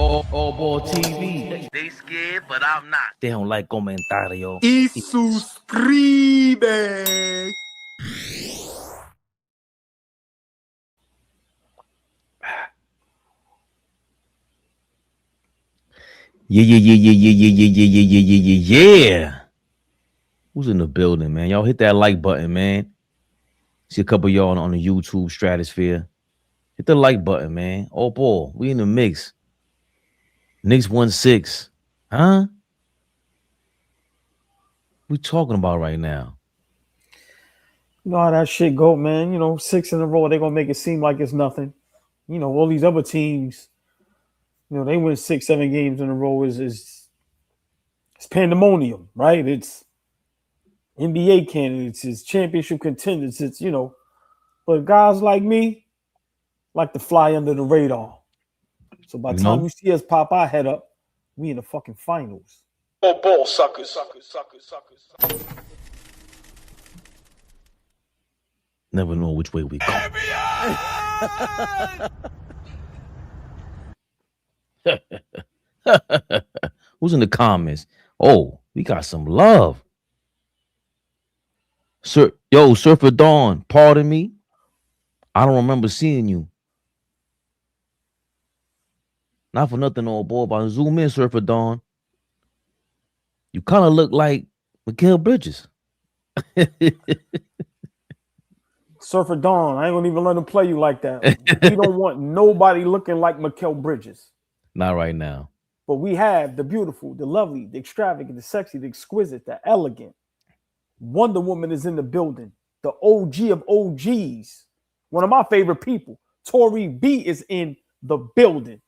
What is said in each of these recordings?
AllBall TV. They scared, but I'm not. They don't like comentario. Y suscribe. Yeah. Who's in the building, man? Y'all hit that like button, man. See a couple of y'all on the YouTube stratosphere. Hit the like button, man. AllBall, we in the mix. Knicks 1-6. Huh? We talking about right now? You know how that shit go, man. 6 in a row, they're gonna make it seem like it's nothing. All these other teams, they win 6-7 games in a row is it's pandemonium, right? It's NBA candidates, it's championship contenders, it's but guys like me like to fly under the radar. So by the time you see us pop our head up, we in the fucking finals. AllBall suckers. Never know which way we go. Who's in the comments? Oh, we got some love. Surfer Dawn, pardon me. I don't remember seeing you. Not for nothing, AllBall, but zoom in, Surfer Dawn. You kind of look like Mikal Bridges. Surfer Dawn, I ain't gonna even let him play you like that. We don't want nobody looking like Mikal Bridges. Not right now. But we have the beautiful, the lovely, the extravagant, the sexy, the exquisite, the elegant. Wonder Woman is in the building. The OG of OGs. One of my favorite people. Tori B is in the building.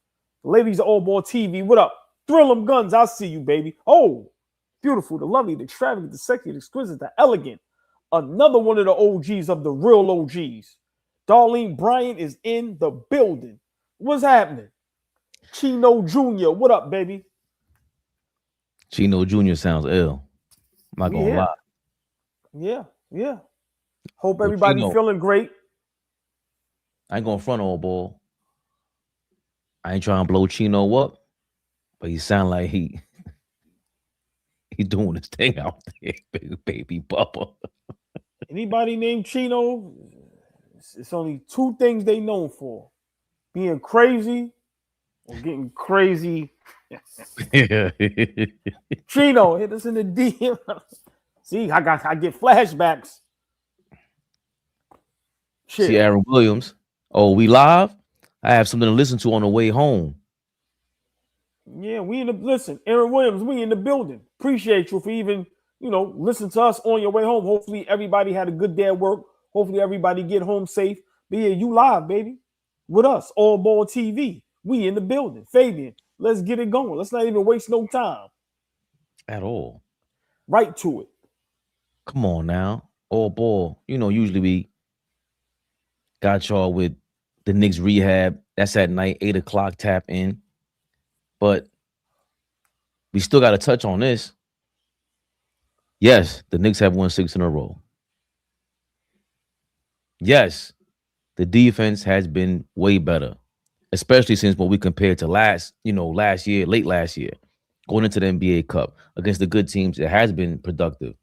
Ladies of AllBall TV, what up? Thrill 'em guns, I see you, baby. Oh, beautiful, the lovely, the extravagant, the sexy, the exquisite, the elegant. Another one of the OGs of the real OGs. Darlene Bryant is in the building. What's happening? Chino Jr., what up, baby? Chino Jr. sounds ill. I'm not gonna lie. Yeah. Hope everybody's feeling great. I ain't gonna front, AllBall. I ain't trying to blow Chino up, but he sound like he doing his thing out there, baby Bubba. Anybody named Chino, it's only two things they known for: being crazy or getting crazy. Chino, hit us in the DM. See, I get flashbacks. Shit. See Aaron Williams. Oh, we live? I have something to listen to on the way home. Yeah, listen, Aaron Williams, we in the building. Appreciate you for even, listen to us on your way home. Hopefully everybody had a good day at work. Hopefully everybody get home safe. But yeah, you live, baby. With us, AllBall TV. We in the building. Fabian, let's get it going. Let's not even waste no time. At all. Right to it. Come on now. AllBall. Usually we got y'all with the Knicks rehab. That's at night, 8 o'clock tap in. But we still got to touch on this. Yes, the Knicks have won 6 in a row. Yes, the defense has been way better, especially since when we compared to late last year, going into the NBA Cup against the good teams. It has been productive.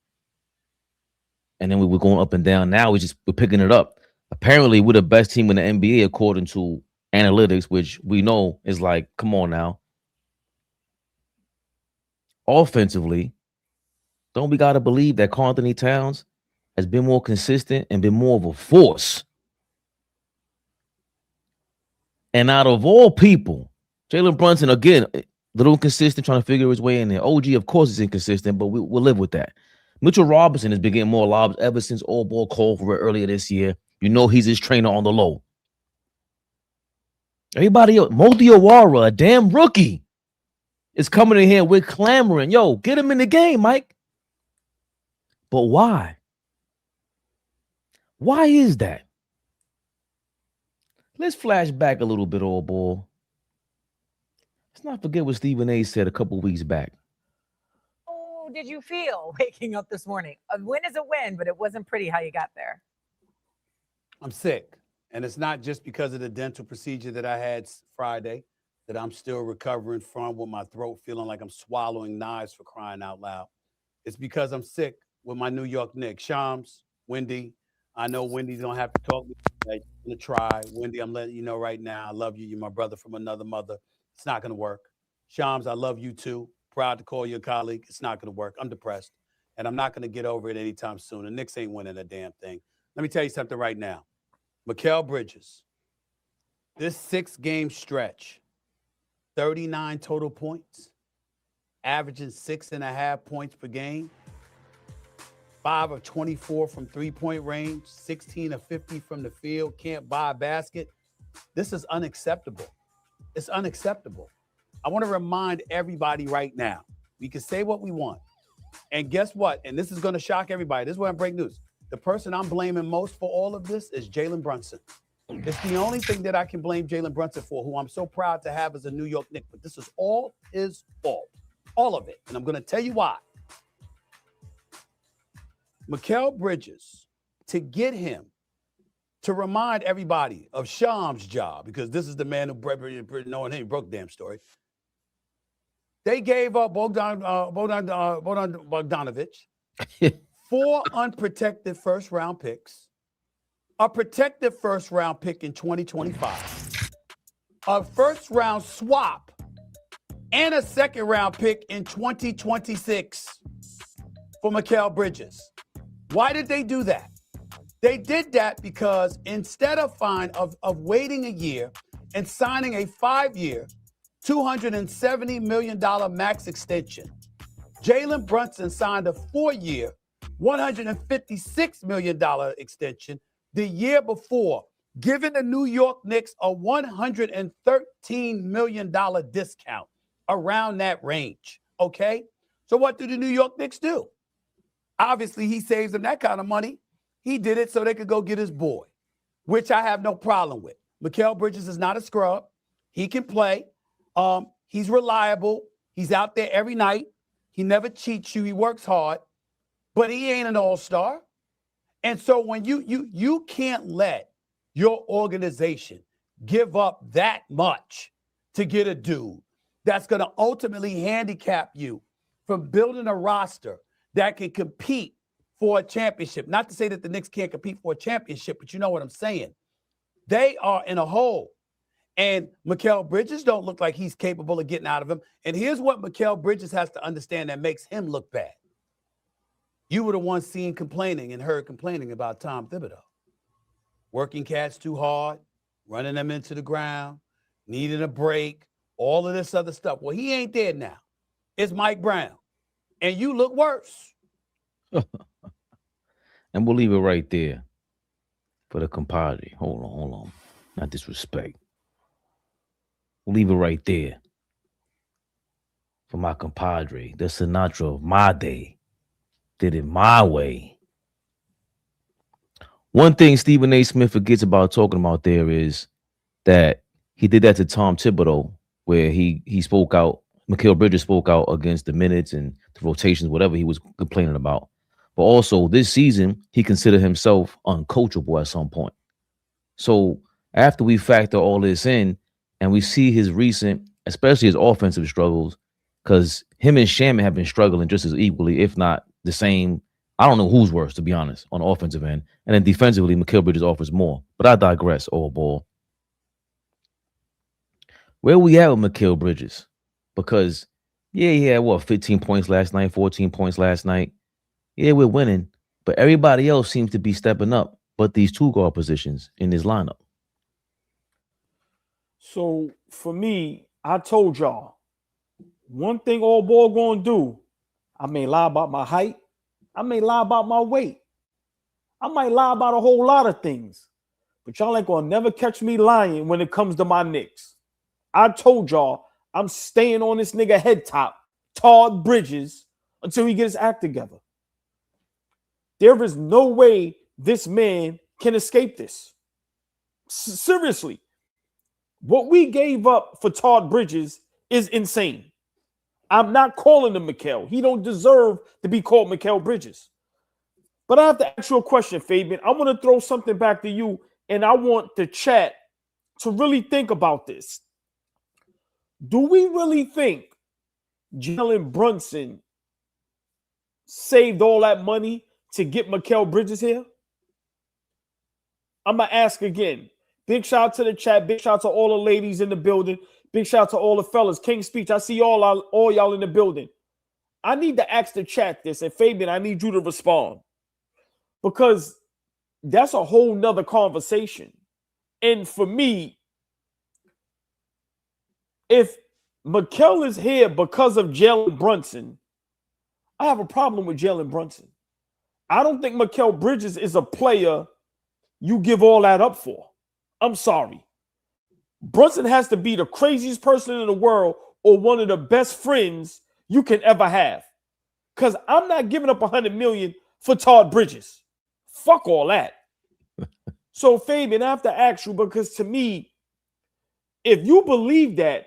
And then we were going up and down. Now we're picking it up. Apparently, we're the best team in the NBA according to analytics, which we know is like, come on now. Offensively, don't we got to believe that Karl Anthony Towns has been more consistent and been more of a force? And out of all people, Jalen Brunson, again, a little inconsistent, trying to figure his way in there. OG, of course, is inconsistent, but we'll live with that. Mitchell Robinson has been getting more lobs ever since AllBall called for it earlier this year. He's his trainer on the low. Everybody else, Modi Awara, a damn rookie, is coming in here. We're clamoring. Yo, get him in the game, Mike. But why? Why is that? Let's flash back a little bit, AllBall. Let's not forget what Stephen A. said a couple weeks back. How did you feel waking up this morning? A win is a win, but it wasn't pretty how you got there. I'm sick. And it's not just because of the dental procedure that I had Friday. that I'm still recovering from, with my throat feeling like I'm swallowing knives, for crying out loud. It's because I'm sick with my New York Knicks. Shams, Wendy, I know Wendy's going to have to talk to me. I'm going to try. Wendy, I'm letting you know right now, I love you. You're my brother from another mother. It's not going to work. Shams, I love you too. Proud to call you a colleague. It's not going to work. I'm depressed, and I'm not going to get over it anytime soon. The Knicks ain't winning a damn thing. Let me tell you something right now. Mikal Bridges, this 6-game stretch, 39 total points, averaging 6.5 points per game, 5 of 24 from three-point range, 16 of 50 from the field, can't buy a basket. This is unacceptable. It's unacceptable. I want to remind everybody right now, we can say what we want. And guess what? And this is going to shock everybody. This is where I'm breaking news. The person I'm blaming most for all of this is Jalen Brunson. It's the only thing that I can blame Jalen Brunson for, who I'm so proud to have as a New York Knick. But this is all his fault. All of it. And I'm going to tell you why. Mikal Bridges, to get him to remind everybody of Shams' job, because this is the man who broke the damn story. They gave up Bogdanovich 4 unprotected first-round picks, a protected first-round pick in 2025, a first-round swap, and a second-round pick in 2026 for Mikal Bridges. Why did they do that? They did that because instead of waiting a year and signing a 5-year, $270 million max extension, Jalen Brunson signed a 4-year, $156 million extension the year before, giving the New York Knicks a $113 million discount around that range, okay? So what do the New York Knicks do? Obviously, he saves them that kind of money. He did it so they could go get his boy, which I have no problem with. Mikal Bridges is not a scrub. He can play. He's reliable. He's out there every night. He never cheats you. He works hard, but he ain't an all-star. And so when you can't let your organization give up that much to get a dude that's going to ultimately handicap you from building a roster that can compete for a championship. Not to say that the Knicks can't compete for a championship, but you know what I'm saying. They are in a hole. And Mikal Bridges don't look like he's capable of getting out of him. And here's what Mikal Bridges has to understand that makes him look bad. You were the one seen complaining and heard complaining about Tom Thibodeau. Working cats too hard, running them into the ground, needing a break, all of this other stuff. Well, he ain't there now. It's Mike Brown. And you look worse. And we'll leave it right there for the compadre. Hold on. Not disrespect. We'll leave it right there for my compadre, the Sinatra of my day. Did it my way. One thing Stephen A. Smith forgets about talking about there is that he did that to Tom Thibodeau, where he spoke out. Mikal Bridges spoke out against the minutes and the rotations, whatever he was complaining about. But also this season, he considered himself uncoachable at some point. So after we factor all this in and we see his recent, especially his offensive struggles, because him and Shaman have been struggling just as equally, if not the same. I don't know who's worse, to be honest, on the offensive end. And then defensively, Mikal Bridges offers more. But I digress, AllBall. Where we at with Mikal Bridges? Because, yeah, he had, 15 points last night, 14 points last night. Yeah, we're winning. But everybody else seems to be stepping up, but these two guard positions in this lineup. So, for me, I told y'all, one thing AllBall gonna do, I may lie about my height. I may lie about my weight. I might lie about a whole lot of things. But y'all ain't gonna never catch me lying when it comes to my Knicks. I told y'all I'm staying on this nigga head top, Todd Bridges, until he gets his act together. There is no way this man can escape this. Seriously. What we gave up for Todd Bridges is insane. I'm not calling him Mikal. He don't deserve to be called Mikal Bridges. But I have to ask you a question, Fabian. I want to throw something back to you, and I want the chat to really think about this. Do we really think Jalen Brunson saved all that money to get Mikal Bridges here? I'm going to ask again. Big shout out to the chat. Big shout out to all the ladies in the building. Big shout out to all the fellas. King Speech, I see all y'all in the building. I need to ask the chat this. And Fabian, I need you to respond. Because that's a whole nother conversation. And for me, if Mikal is here because of Jalen Brunson, I have a problem with Jalen Brunson. I don't think Mikal Bridges is a player you give all that up for. I'm sorry. Brunson has to be the craziest person in the world or one of the best friends you can ever have. Because I'm not giving up $100 million for Todd Bridges. Fuck all that. So, Fabian, I have to ask you, because to me, if you believe that,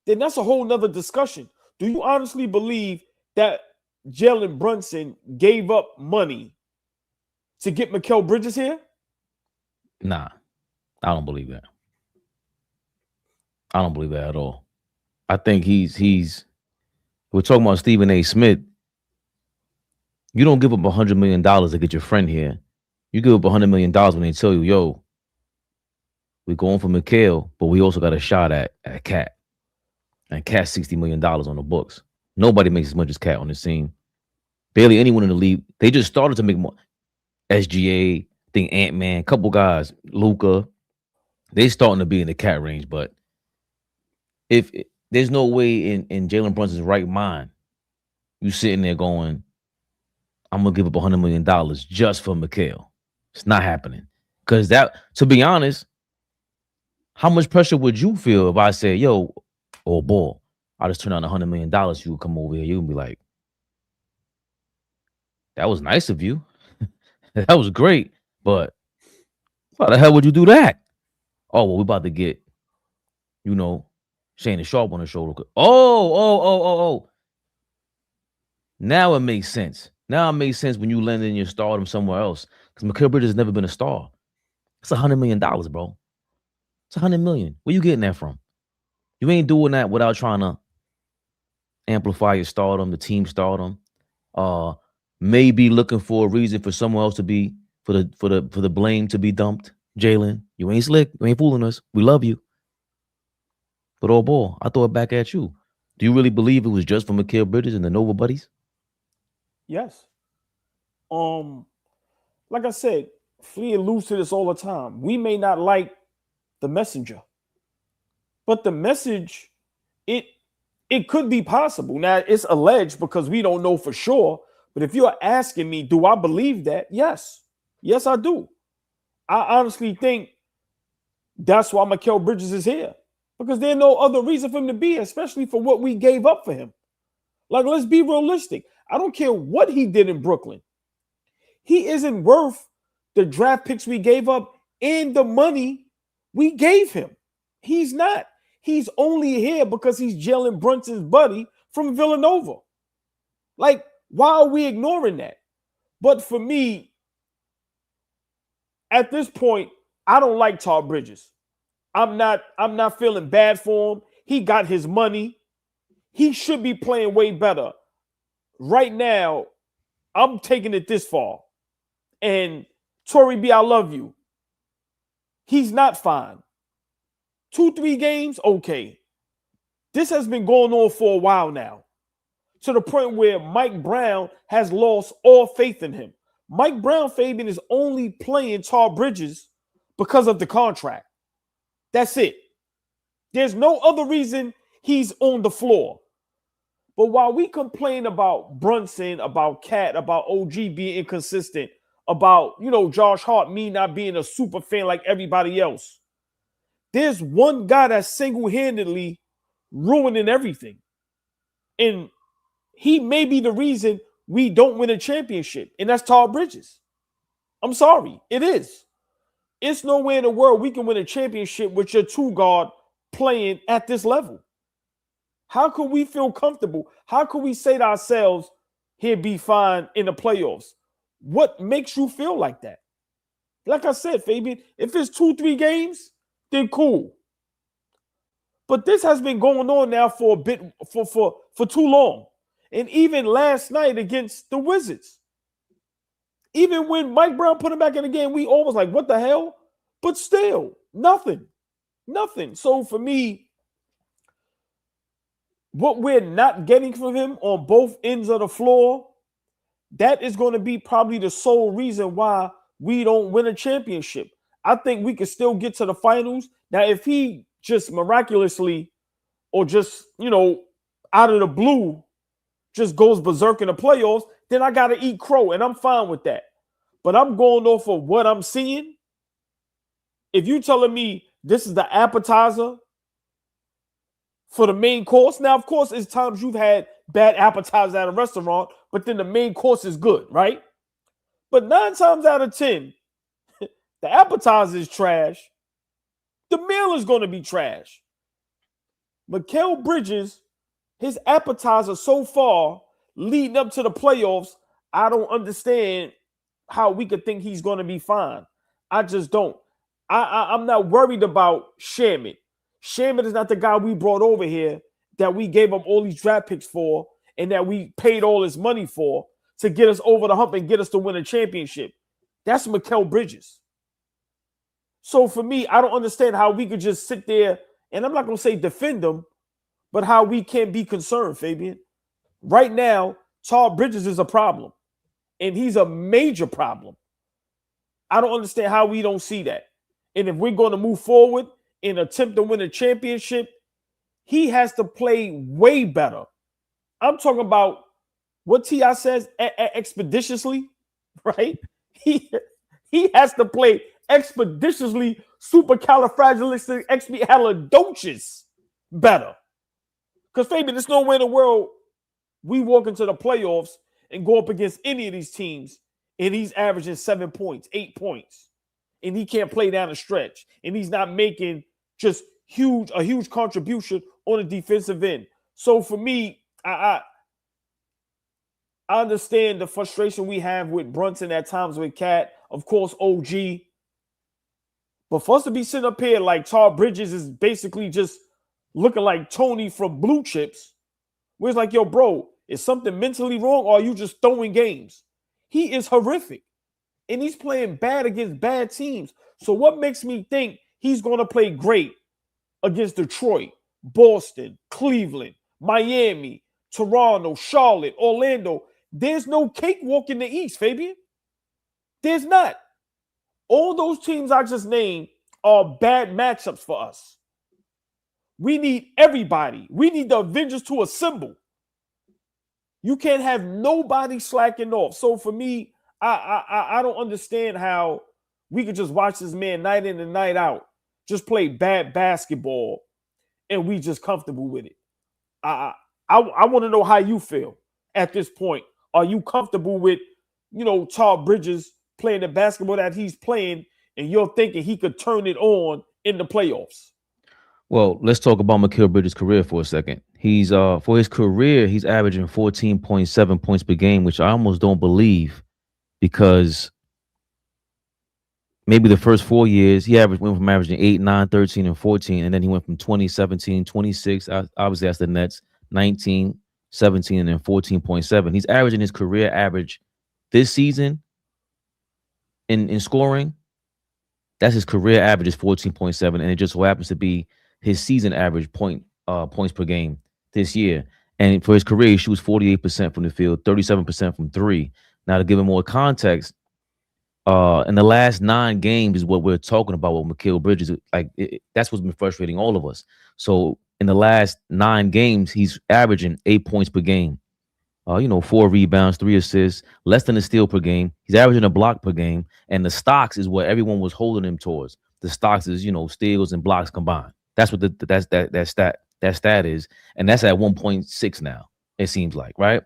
then that's a whole nother discussion. Do you honestly believe that Jalen Brunson gave up money to get Mikal Bridges here? Nah, I don't believe that. I don't believe that at all. I think we're talking about Stephen A. Smith. You don't give up $100 million to get your friend here. You give up $100 million when they tell you, yo, we're going for Mikal, but we also got a shot at Cat. And Cat's $60 million on the books. Nobody makes as much as Cat on the scene. Barely anyone in the league. They just started to make more. SGA, I think Ant-Man, couple guys, Luka. They starting to be in the Cat range, but if there's no way in Jalen Brunson's right mind, you sitting there going, I'm gonna give up $100 million just for Mikal. It's not happening. Because that, to be honest, how much pressure would you feel if I said, yo, oh boy, I just turned on $100 million, you would come over here, you would be like, that was nice of you. That was great, but why the hell would you do that? Oh, well, we're about to get, Shannon Sharp on the shoulder. Oh. Now it makes sense. Now it makes sense when you land in your stardom somewhere else. Because Mikal Bridges has never been a star. It's $100 million, bro. It's $100 million. Where you getting that from? You ain't doing that without trying to amplify your stardom, the team stardom. Maybe looking for a reason for someone else to be for the blame to be dumped. Jalen, you ain't slick. You ain't fooling us. We love you. But oh boy, I throw it back at you. Do you really believe it was just for Mikal Bridges and the Nova Buddies? Yes. Like I said, Flea alludes to this all the time. We may not like the messenger, but the message, it could be possible. Now, it's alleged because we don't know for sure. But if you're asking me, do I believe that? Yes. Yes, I do. I honestly think that's why Mikal Bridges is here. Because there's no other reason for him to be here, especially for what we gave up for him. Like, let's be realistic. I don't care what he did in Brooklyn. He isn't worth the draft picks we gave up and the money we gave him. He's not. He's only here because he's Jalen Brunson's buddy from Villanova. Like, why are we ignoring that? But for me, at this point, I don't like Todd Bridges. I'm not feeling bad for him. He got his money. He should be playing way better. Right now, I'm taking it this far. And Tory B, I love you. He's not fine. 2-3 games, okay. This has been going on for a while now, to the point where Mike Brown has lost all faith in him. Mike Brown, Fabian, is only playing Todd Bridges because of the contract. That's it. There's no other reason he's on the floor. But while we complain about Brunson, about Cat, about OG being inconsistent, about, Josh Hart, me not being a super fan like everybody else, there's one guy that's single-handedly ruining everything. And he may be the reason we don't win a championship, and that's Todd Bridges. I'm sorry, it is. It's nowhere in the world we can win a championship with your two guard playing at this level. How could we feel comfortable? How could we say to ourselves, he'll be fine in the playoffs? What makes you feel like that? Like I said, Fabian, if it's 2-3 games, then cool. But this has been going on now for a bit, for too long. And even last night against the Wizards, even when Mike Brown put him back in the game, we almost like, what the hell? But still, nothing. So for me, what we're not getting from him on both ends of the floor, that is going to be probably the sole reason why we don't win a championship. I think we can still get to the finals. Now, if he just miraculously or just, out of the blue just goes berserk in the playoffs, then I got to eat crow, and I'm fine with that. But I'm going off of what I'm seeing. If you're telling me this is the appetizer for the main course, now, of course, it's times you've had bad appetizers at a restaurant, but then the main course is good, right? But 9 times out of 10, the appetizer is trash. The meal is going to be trash. Mikal Bridges, his appetizer so far leading up to the playoffs, I don't understand how we could think he's going to be fine. I just don't. I'm not worried about Shamit. Shamit is not the guy we brought over here that we gave him all these draft picks for and that we paid all this money for to get us over the hump and get us to win a championship. That's Mikal Bridges. So for me, I don't understand how we could just sit there, and I'm not going to say defend him, but how we can't be concerned, Fabian. Right now, Todd Bridges is a problem, and he's a major problem. I don't understand how we don't see that. And if we're going to move forward and attempt to win a championship, he has to play way better. I'm talking about what T.I. says expeditiously, right? He has to play expeditiously supercalifragilisticexpialidocious better. Because, Fabian, there's nowhere in the world we walk into the playoffs and go up against any of these teams and he's averaging 7 points, 8 points, and he can't play down the stretch, and he's not making just a huge contribution on the defensive end. So for me, I understand the frustration we have with Brunson at times with Cat, of course, OG. But for us to be sitting up here like Todd Bridges is basically just looking like Tony from Blue Chips, where it's like, yo, bro, is something mentally wrong or are you just throwing games? He is horrific. And he's playing bad against bad teams. So what makes me think he's going to play great against Detroit, Boston, Cleveland, Miami, Toronto, Charlotte, Orlando? There's no cakewalk in the East, Fabian. There's not. All those teams I just named are bad matchups for us. We need everybody. We need the Avengers to assemble. You can't have nobody slacking off. So for me, I don't understand how we could just watch this man night in and night out, just play bad basketball, and we just comfortable with it. I want to know how you feel at this point. Are you comfortable with, Todd Bridges playing the basketball that he's playing, and you're thinking he could turn it on in the playoffs? Well, let's talk about Mikal Bridges' career for a second. He's for his career, he's averaging 14.7 points per game, which I almost don't believe, because maybe the first 4 years he went from averaging 8, 9, 13, and 14, and then he went from 20, 17, 26. Obviously, that's the Nets, 19, 17, and then 14.7. He's averaging his career average this season in scoring. That's his career average is 14.7, and it just so happens to be his season average points per game this year. And for his career, he shoots 48% from the field, 37% from three. Now, to give him more context, in the last 9 games is what we're talking about with Mikal Bridges. That's what's been frustrating all of us. So in the last 9 games, he's averaging 8 points per game. 4 rebounds, 3 assists, less than a steal per game. He's averaging a block per game. And the stocks is what everyone was holding him towards. The stocks is, steals and blocks combined. That's what that stat is. And that's at 1.6 now, it seems like, right?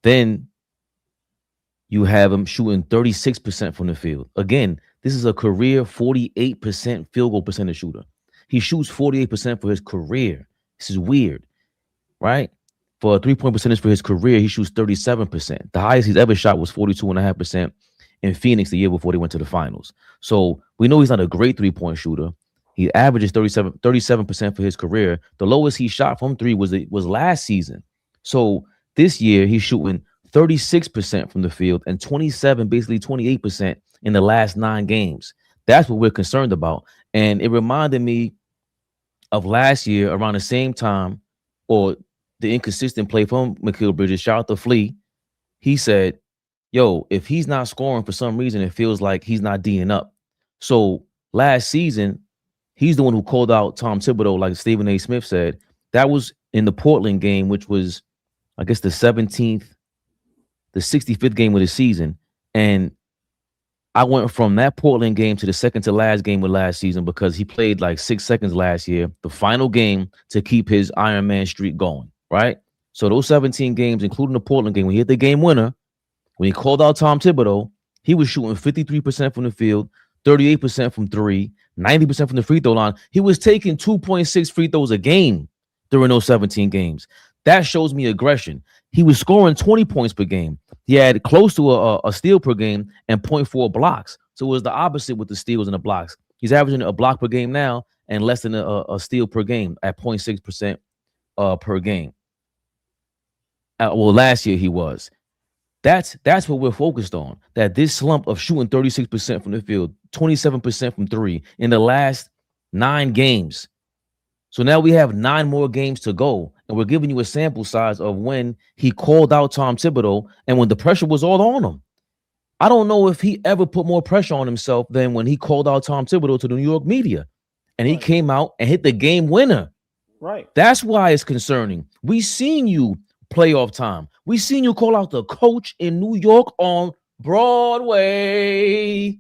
Then you have him shooting 36% from the field. Again, this is a career 48% field goal percentage shooter. He shoots 48% for his career. This is weird, right? For a 3-point percentage for his career, he shoots 37%. The highest he's ever shot was 42.5% in Phoenix the year before they went to the finals. So we know he's not a great 3-point shooter, He averages 37% for his career. The lowest he shot from three was last season. So this year he's shooting 36% from the field and 27, basically 28% in the last 9 games. That's what we're concerned about. And it reminded me of last year around the same time, or the inconsistent play from Mikal Bridges. Shout out to Flea. He said, yo, if he's not scoring for some reason, it feels like he's not D'ing up. So last season, he's the one who called out Tom Thibodeau, like Stephen A. Smith said. That was in the Portland game, which was, I guess, the 65th game of the season. And I went from that Portland game to the second to last game of last season because he played like 6 seconds last year, the final game to keep his Iron Man streak going, right? So those 17 games, including the Portland game, when he hit the game winner, when he called out Tom Thibodeau, he was shooting 53% from the field, 38% from three, 90% from the free throw line. He was taking 2.6 free throws a game during those 17 games. That shows me aggression. He was scoring 20 points per game. He had close to a steal per game and 0.4 blocks. So it was the opposite with the steals and the blocks. He's averaging a block per game now and less than a steal per game at 0.6% per game. Well, last year he was. That's what we're focused on. That this slump of shooting 36% from the field, 27% from three in the last 9 games. So now we have 9 more games to go, and we're giving you a sample size of when he called out Tom Thibodeau and when the pressure was all on him. I don't know if he ever put more pressure on himself than when he called out Tom Thibodeau to the New York media, and he came out and hit the game winner. Right. That's why it's concerning. We seen you playoff time. We seen you call out the coach in New York on Broadway.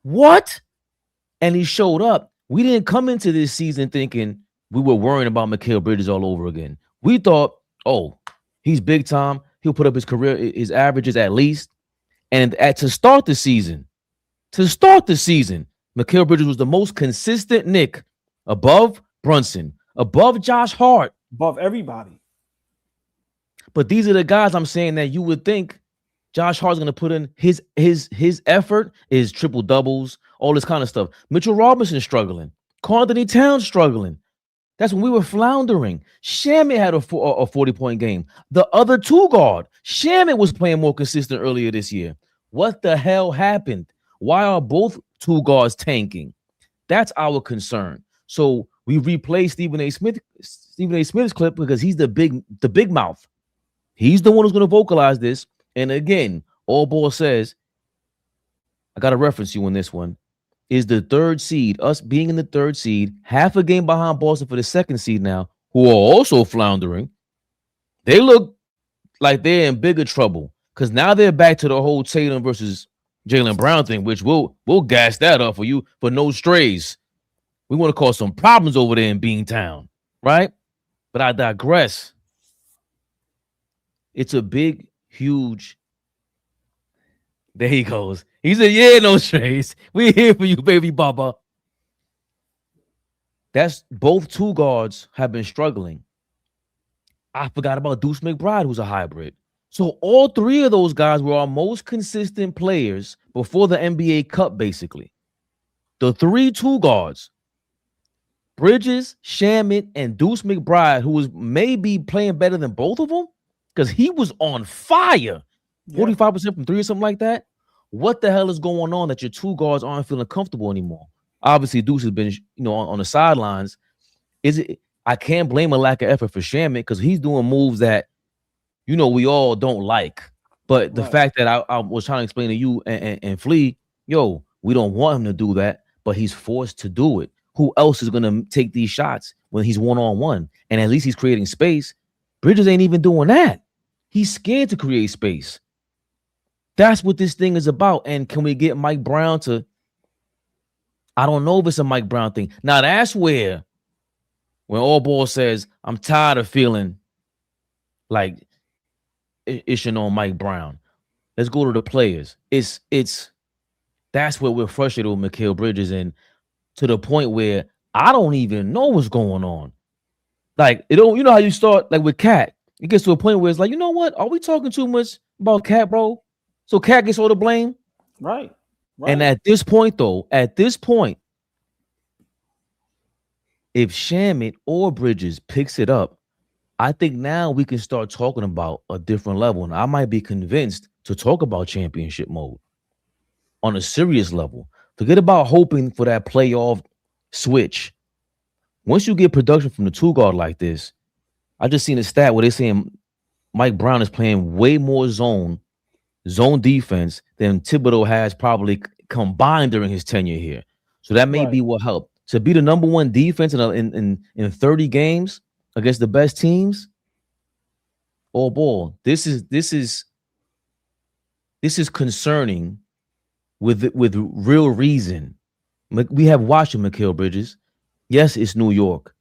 What? And he showed up. We didn't come into this season thinking we were worrying about Mikal Bridges all over again. We thought, oh, he's big time. He'll put up his career, his averages at least. And to start the season, Mikal Bridges was the most consistent Knick, above Brunson, above Josh Hart, above everybody. But these are the guys I'm saying that you would think Josh Hart's going to put in his effort, is triple doubles, all this kind of stuff. Mitchell Robinson struggling. Carl-Anthony Towns struggling. That's when we were floundering. Shamit had a 40-point game. The other 2 guard, Shamit, was playing more consistent earlier this year. What the hell happened? Why are both 2 guards tanking? That's our concern. So we replay Stephen A. Smith's clip because he's the big mouth. He's the one who's going to vocalize this. And again, AllBall says, I got to reference you on this one, is the 3rd seed, us being in the 3rd seed, half a game behind Boston for the 2nd seed now, who are also floundering. They look like they're in bigger trouble because now they're back to the whole Tatum versus Jaylen Brown thing, which we'll gas that up for you for no strays. We want to cause some problems over there in Beantown, right? But I digress. It's a big, huge. There he goes. He said, yeah, no strays. We're here for you, baby Baba. That's both 2 guards have been struggling. I forgot about Deuce McBride, who's a hybrid. So all 3 of those guys were our most consistent players before the NBA Cup, basically. The 3 2 guards, Bridges, Shamit, and Deuce McBride, who was maybe playing better than both of them, because he was on fire. 45% from 3 or something like that. What the hell is going on that your 2 guards aren't feeling comfortable anymore? Obviously, Deuce has been, on the sidelines. I can't blame a lack of effort for Shamit because he's doing moves that, we all don't like. But the fact that I was trying to explain to you and Flea, we don't want him to do that, but he's forced to do it. Who else is going to take these shots when he's one-on-one? And at least he's creating space. Bridges ain't even doing that. He's scared to create space. That's what this thing is about. And can we get Mike Brown to, I don't know if it's a Mike Brown thing. Now that's where, when AllBall says, I'm tired of feeling like ishing on Mike Brown. Let's go to the players. That's where we're frustrated with Mikal Bridges, and to the point where I don't even know what's going on. Like, how you start like with Cat. It gets to a point where it's like, you know what? Are we talking too much about Cat, bro? So Cat gets all the blame. Right. And at this point, if Shamit or Bridges picks it up, I think now we can start talking about a different level. And I might be convinced to talk about championship mode on a serious level. Forget about hoping for that playoff switch. Once you get production from the two guard like this, I just seen a stat where they're saying Mike Brown is playing way more zone defense than Thibodeau has probably combined during his tenure here. So that may be what helped. To be the number one defense in 30 games against the best teams, oh boy, this is concerning with real reason. We have watched Mikal Bridges. Yes, it's New York.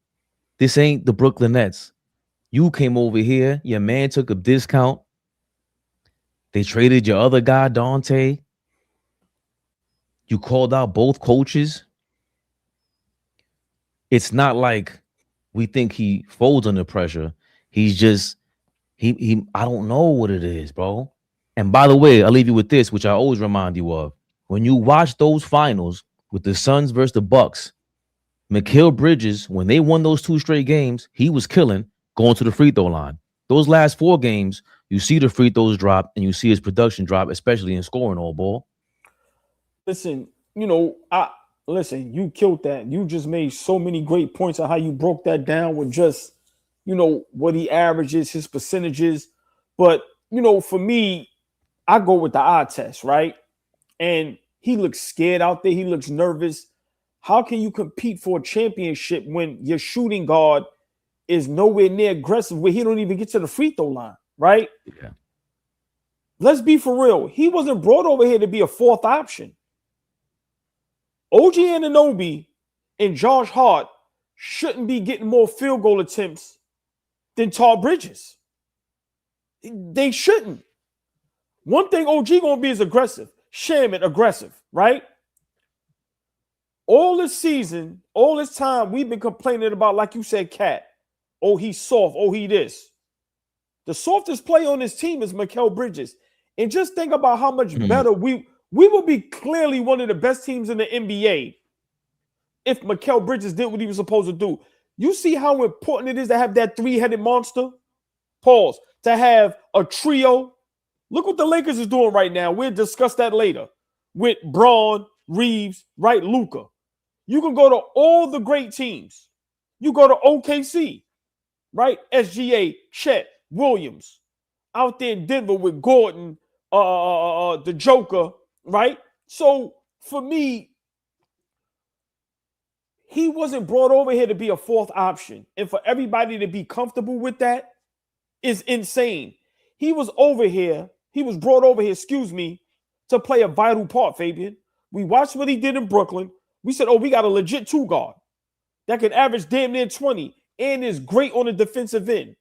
This ain't the Brooklyn Nets. You came over here. Your man took a discount. They traded your other guy, Donte. You called out both coaches. It's not like we think he folds under pressure. He's just, I don't know what it is, bro. And by the way, I'll leave you with this, which I always remind you of. When you watch those finals with the Suns versus the Bucks, Mikal Bridges, when they won those 2 straight games, he was killing going to the free throw line. Those last 4 games, you see the free throws drop and you see his production drop, especially in scoring all ball. Listen, you killed that. You just made so many great points on how you broke that down with just, what he averages, his percentages. But, for me, I go with the eye test, right? And he looks scared out there. He looks nervous. How can you compete for a championship when your shooting guard is nowhere near aggressive, where he don't even get to the free throw line, right? Yeah. Let's be for real. He wasn't brought over here to be a 4th option. OG Anunoby and Josh Hart shouldn't be getting more field goal attempts than Tall Bridges. They shouldn't. One thing OG gonna be is aggressive. Shamit aggressive, right? All this season, all this time, we've been complaining about, like you said, Cat. Oh, he's soft. Oh, he this. The softest player on this team is Mikal Bridges. And just think about how much better we will be clearly one of the best teams in the NBA if Mikal Bridges did what he was supposed to do. You see how important it is to have that 3-headed monster? Pause. To have a trio. Look what the Lakers is doing right now. We'll discuss that later. With Braun, Reeves, right, Luka. You can go to all the great teams. You go to OKC, right? SGA, Chet, Williams. Out there in Denver with Gordon, the Joker, right? So for me, he wasn't brought over here to be a 4th option. And for everybody to be comfortable with that is insane. He was brought over here, to play a vital part, Fabian. We watched what he did in Brooklyn. We said, we got a legit 2 guard that can average damn near 20 and is great on the defensive end.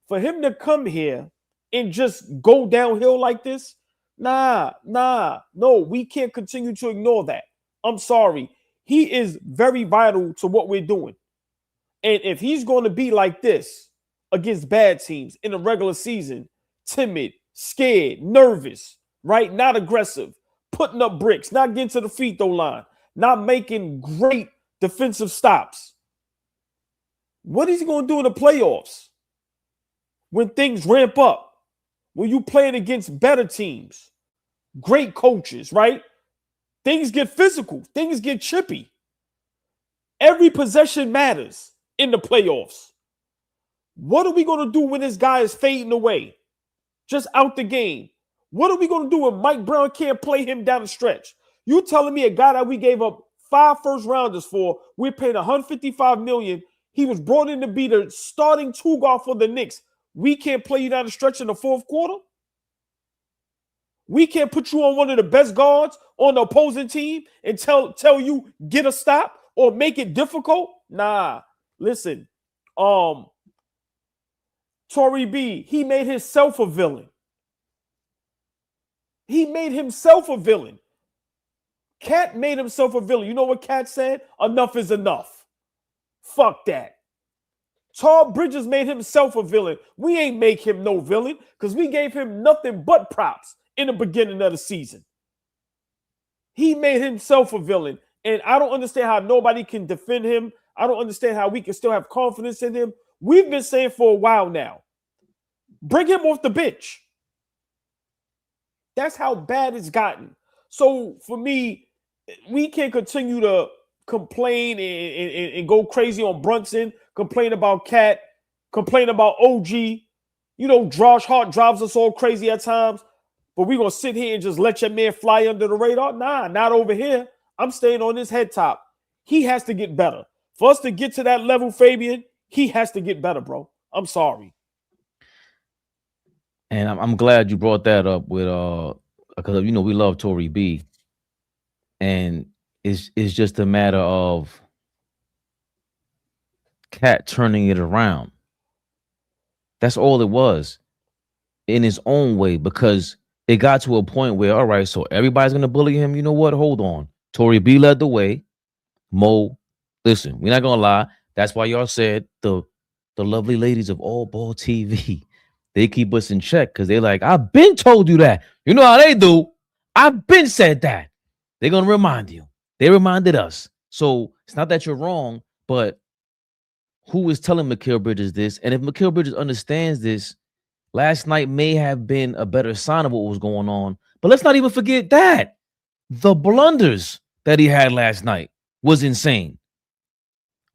For him to come here and just go downhill like this, no, we can't continue to ignore that. I'm sorry. He is very vital to what we're doing. And if he's going to be like this against bad teams in the regular season, timid, scared, nervous, right? Not aggressive, putting up bricks, not getting to the free throw line, not making great defensive stops. What is he going to do in the playoffs when things ramp up? When you playing against better teams, great coaches, right? Things get physical. Things get chippy. Every possession matters in the playoffs. What are we going to do when this guy is fading away? Just out the game. What are we going to do when Mike Brown can't play him down the stretch? You telling me a guy that we gave up 5 first-rounders for, we're paying $155 million. He was brought in to be the starting 2 guard for the Knicks. We can't play you down the stretch in the 4th quarter? We can't put you on one of the best guards on the opposing team and tell you get a stop or make it difficult? Nah. Listen, Torrey B, he made himself a villain. He made himself a villain. Cat made himself a villain. You know what Cat said? Enough is enough. Fuck that. Tall Bridges made himself a villain. We ain't make him no villain because we gave him nothing but props in the beginning of the season. He made himself a villain. And I don't understand how nobody can defend him. I don't understand how we can still have confidence in him. We've been saying for a while now, bring him off the bench. That's how bad it's gotten. So for me, we can't continue to complain and go crazy on Brunson, complain about Cat, complain about OG. You know, Josh Hart drives us all crazy at times, but we're going to sit here and just let your man fly under the radar? Nah, not over here. I'm staying on his head top. He has to get better. For us to get to that level, Fabian, he has to get better, bro. I'm sorry. And I'm glad you brought that up with because you know we love Tory B, and it's just a matter of Cat turning it around. That's all it was, in his own way, because it got to a point where, all right, so everybody's gonna bully him. You know what? Hold on. Tory B led the way. Mo, listen, we're not gonna lie. That's why y'all said the lovely ladies of AllBall TV. They keep us in check because they're like, I've been told you that. You know how they do. I've been said that. They're going to remind you. They reminded us. So it's not that you're wrong, but who is telling Mikal Bridges this? And if Mikal Bridges understands this, last night may have been a better sign of what was going on. But let's not even forget that. The blunders that he had last night was insane.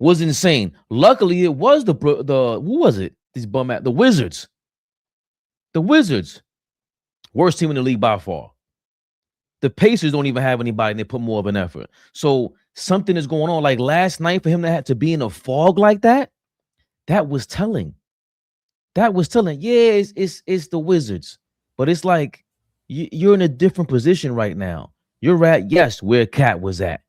Luckily, it was the who was it? These bum at the Wizards. The Wizards, worst team in the league by far. The Pacers don't even have anybody, and they put more of an effort. So something is going on. Like last night, for him to have to be in a fog like that, that was telling. Yeah, it's the Wizards, but it's like you're in a different position right now. You're at where Cat was at.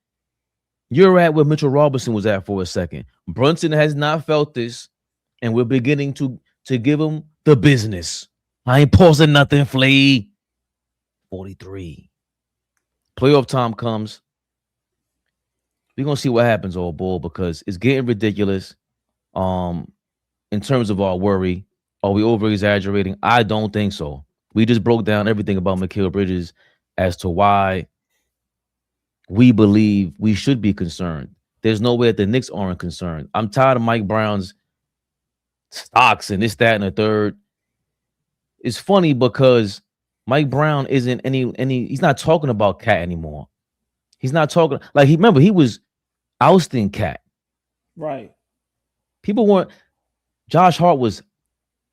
You're at where Mitchell Robinson was at for a second. Brunson has not felt this, and we're beginning to give him the business. I ain't pausing nothing, Flea. 43. Playoff time comes. We're going to see what happens, old bull, because it's getting ridiculous. In terms of our worry, are we over-exaggerating? I don't think so. We just broke down everything about Mikal Bridges as to why we believe we should be concerned. There's no way that the Knicks aren't concerned. I'm tired of Mike Brown's stocks and this, that, and the third. It's funny because Mike Brown isn't he's not talking about Cat anymore. He's not talking like he was ousting Cat. Right. Josh Hart was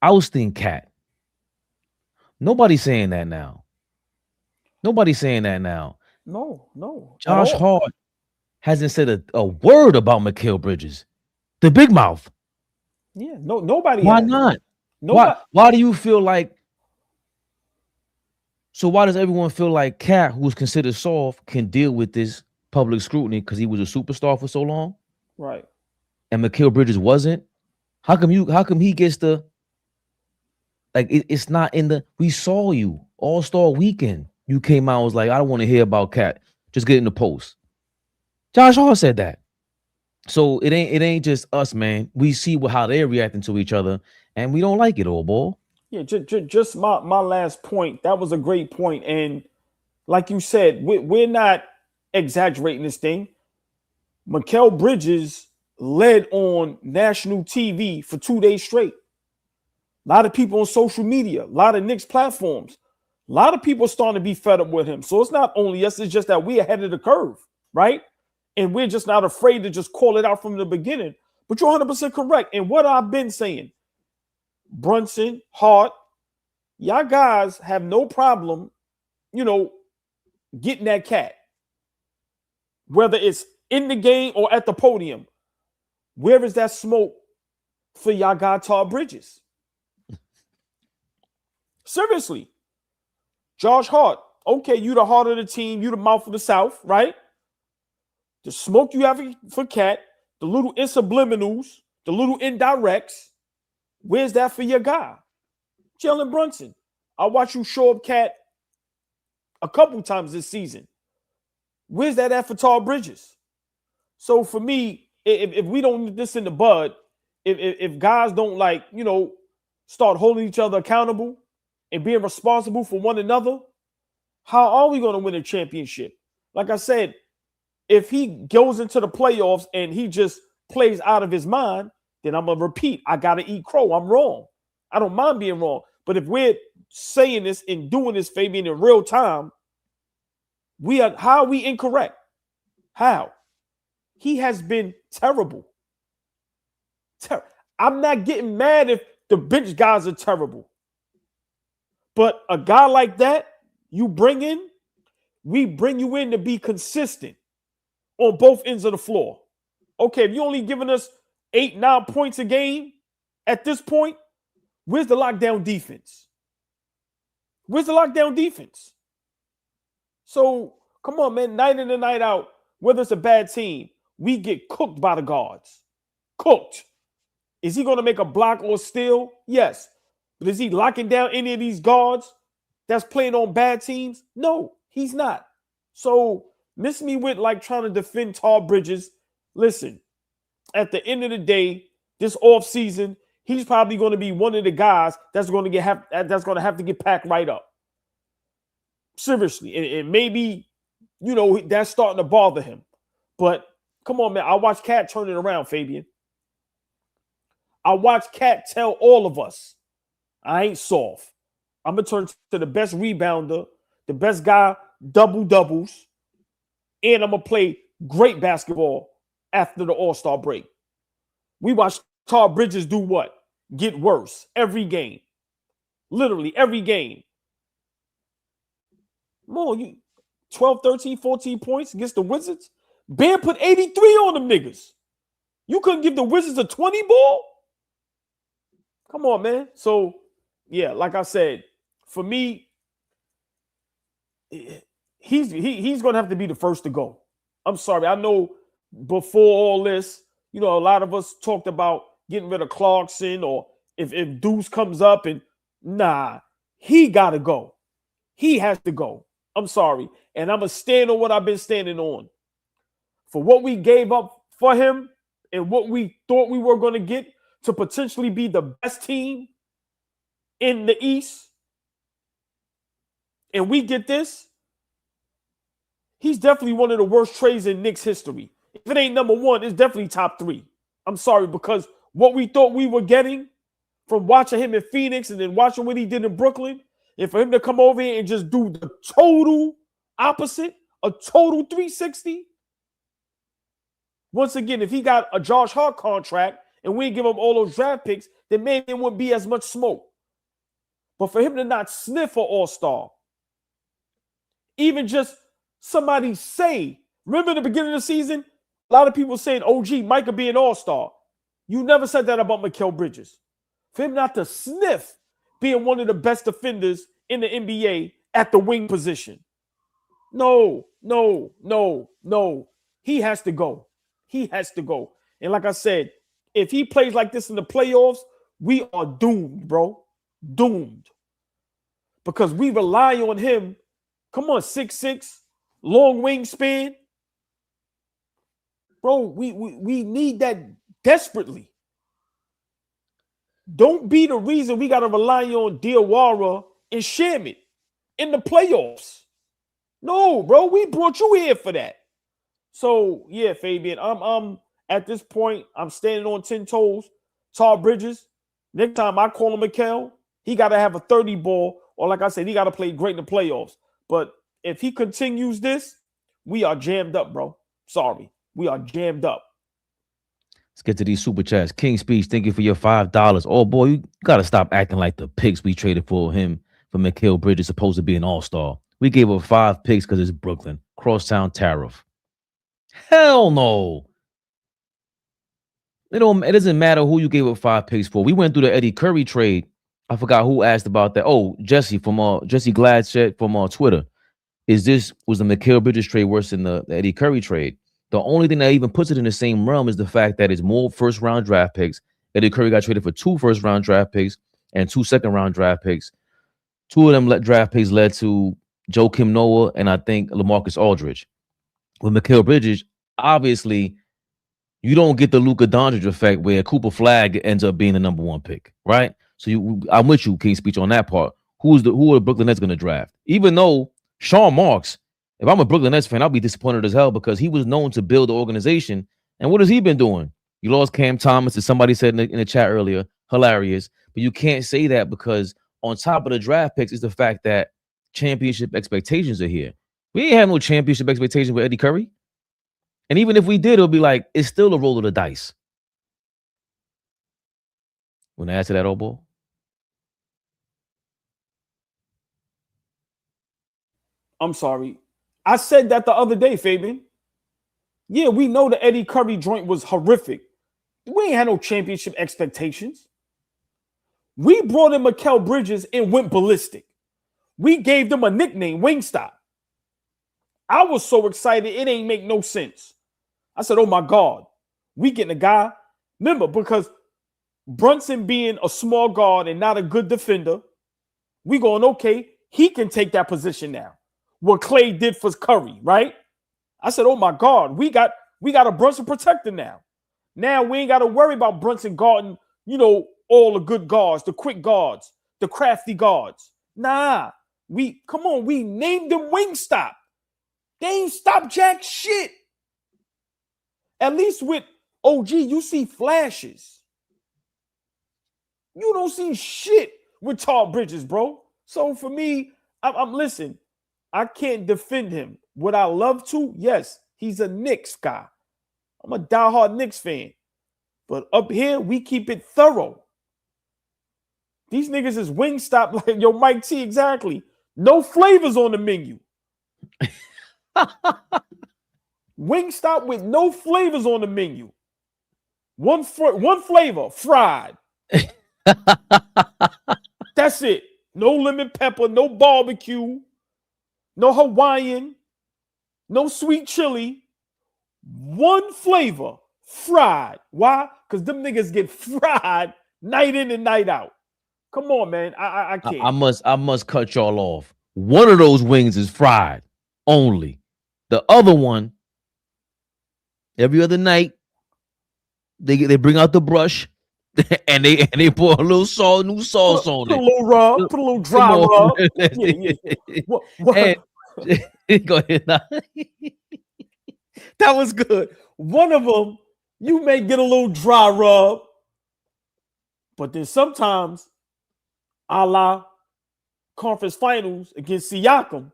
ousting Cat. Nobody's saying that now. No. Josh Hart hasn't said a word about Mikal Bridges. The big mouth. Yeah, nobody. Why not? Why do you feel like? So why does everyone feel like Cat, who's considered soft, can deal with this public scrutiny because he was a superstar for so long? Right. And Mikal Bridges wasn't? How come he gets the it's not in the we saw you All-Star weekend. You came out and was like, I don't want to hear about Cat. Just get in the post. Josh Hart said that. So it ain't just us, man. We see how they're reacting to each other, and we don't like it, old boy. Yeah, just my last point. That was a great point. And like you said, we're not exaggerating this thing. Mikal Bridges led on national TV for 2 days straight. A lot of people on social media, a lot of Knicks platforms, a lot of people starting to be fed up with him. So it's not only us, it's just that we're ahead of the curve, right? And we're just not afraid to just call it out from the beginning. But you're 100% correct. And what I've been saying, Brunson, Hart, y'all guys have no problem, getting that Cat. Whether it's in the game or at the podium. Where is that smoke for y'all guy Todd Bridges? Seriously. Josh Hart, okay, you the heart of the team, you the mouth of the South, right? The smoke you have for Cat, the little subliminals, the little indirects, where's that for your guy? Jalen Brunson. I watch you show up, Cat, a couple times this season. Where's that at for Todd Bridges? So for me, if we don't nip this in the bud, if guys don't start holding each other accountable and being responsible for one another, how are we going to win a championship? Like I said, if he goes into the playoffs and he just plays out of his mind, then I'm going to repeat. I got to eat crow. I'm wrong. I don't mind being wrong. But if we're saying this and doing this, Fabian, in real time, how are we incorrect? How? He has been terrible. I'm not getting mad if the bench guys are terrible. But a guy like that, we bring you in to be consistent on both ends of the floor. Okay, if you're only giving us 8-9 points a game at this point, where's the lockdown defense? Where's the lockdown defense? So, come on, man, night in and night out, whether it's a bad team, we get cooked by the guards. Cooked. Is he going to make a block or steal? Yes. But is he locking down any of these guards that's playing on bad teams? No, he's not. So, miss me with like trying to defend Mikal Bridges. Listen, at the end of the day, this offseason, he's probably going to be one of the guys that's going to have to get packed right up. Seriously. And maybe, that's starting to bother him. But come on, man. I watched Cat turn it around, Fabian. I watched Cat tell all of us, I ain't soft. I'm going to turn to the best rebounder, the best guy, double-doubles, and I'm going to play great basketball after the All-Star break. We watched Mikal Bridges do what? Get worse every game. Literally every game. More, 12, 13, 14 points against the Wizards. Bam put 83 on them niggas. You couldn't give the Wizards a 20 ball? Come on, man. So, yeah, like I said, for me, he's going to have to be the first to go. I'm sorry. I know before all this, a lot of us talked about getting rid of Clarkson or if Deuce comes up and he got to go. He has to go. I'm sorry. And I'm going to stand on what I've been standing on. For what we gave up for him and what we thought we were going to get to potentially be the best team in the East, and we get this, he's definitely one of the worst trades in Knicks history. If it ain't number one, it's definitely top 3. I'm sorry, because what we thought we were getting from watching him in Phoenix and then watching what he did in Brooklyn, and for him to come over here and just do the total opposite, a total 360. Once again, if he got a Josh Hart contract and we give him all those draft picks, then maybe it wouldn't be as much smoke. But for him to not sniff for All-Star, even just somebody say, remember in the beginning of the season, a lot of people saying, OG, Mike could be an All-Star. You never said that about Mikal Bridges. For him not to sniff being one of the best defenders in the NBA at the wing position. No. He has to go. He has to go. And like I said, if he plays like this in the playoffs, we are doomed, bro. Doomed. Because we rely on him. Come on, 6'6", long wingspan. Bro, we need that desperately. Don't be the reason we got to rely on Diawara and Shamit in the playoffs. No, bro, we brought you here for that. So, yeah, Fabian, I'm at this point, I'm standing on 10 toes. Mikal Bridges, next time I call him Mikal, he got to have a 30 ball, or like I said, he got to play great in the playoffs. But if he continues this, we are jammed up, bro. Sorry. We are jammed up. Let's get to these super chats. King Speech, thank you for your $5. Oh, boy, you got to stop acting like the picks we traded for him for Mikal Bridges supposed to be an all-star. We gave up 5 picks because it's Brooklyn. Crosstown tariff. Hell no. It doesn't matter who you gave up 5 picks for. We went through the Eddie Curry trade. I forgot who asked about that. Oh, Jesse Glad said from Twitter. Was the Mikal Bridges trade worse than the Eddie Curry trade? The only thing that even puts it in the same realm is the fact that it's more first-round draft picks. Eddie Curry got traded for 2 first-round draft picks and 2 second-round draft picks. 2 of them draft picks led to Joakim Noah and I think LaMarcus Aldridge. With Mikal Bridges, obviously, you don't get the Luka Doncic effect where Cooper Flagg ends up being the number 1 pick, right? So I'm with you, King Speech, on that part. Who are the Brooklyn Nets going to draft? Even though Sean Marks, if I'm a Brooklyn Nets fan, I'll be disappointed as hell because he was known to build the organization. And what has he been doing? You lost Cam Thomas, as somebody said in the chat earlier. Hilarious. But you can't say that because on top of the draft picks is the fact that championship expectations are here. We ain't have no championship expectations with Eddie Curry. And even if we did, it'll be like, it's still a roll of the dice. Want to add to that, AllBall? I'm sorry. I said that the other day, Fabian. Yeah, we know the Eddie Curry joint was horrific. We ain't had no championship expectations. We brought in Mikal Bridges and went ballistic. We gave them a nickname, Wingstop. I was so excited, it ain't make no sense. I said, oh my God, we getting a guy. Remember, because Brunson being a small guard and not a good defender, we going, okay, he can take that position now. What Clay did for Curry, right? I said, oh my God, we got a Brunson protector now. Now we ain't got to worry about Brunson guarding, all the good guards, the quick guards, the crafty guards. Nah, we named them Wingstop. They ain't stop jack shit. At least with OG, you see flashes. You don't see shit with Tall Bridges, bro. So for me, listen, I can't defend him. Would I love to? Yes, he's a Knicks guy. I'm a diehard Knicks fan. But up here, we keep it thorough. These niggas is Wingstop like yo, Mike T, exactly. No flavors on the menu. Wingstop with no flavors on the menu. One flavor, fried. That's it. No lemon pepper, no barbecue, no Hawaiian, no sweet chili. One flavor, fried. Why? Because them niggas get fried night in and night out. Come on, man. I can't. I must cut y'all off. One of those wings is fried only. The other one, every other night, they bring out the brush and they pour a little salt, new sauce on it. Put a little rub, put a little dry rub. Yeah. What? Go ahead. That was good. One of them, you may get a little dry rub, but then sometimes, a la conference finals against Siakam,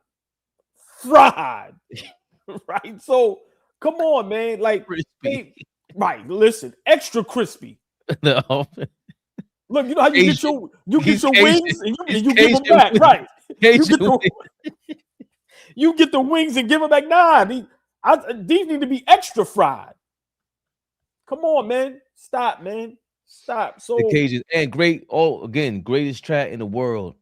fried. Right? So come on, man. Like, hey, right? Listen, extra crispy. No. Look, you know how you get your wings and you give them back, right? You get the wings and give them back. Nah, these need to be extra fried. Come on, man. Stop, man. Stop. So the Cajuns and greatest chat in the world,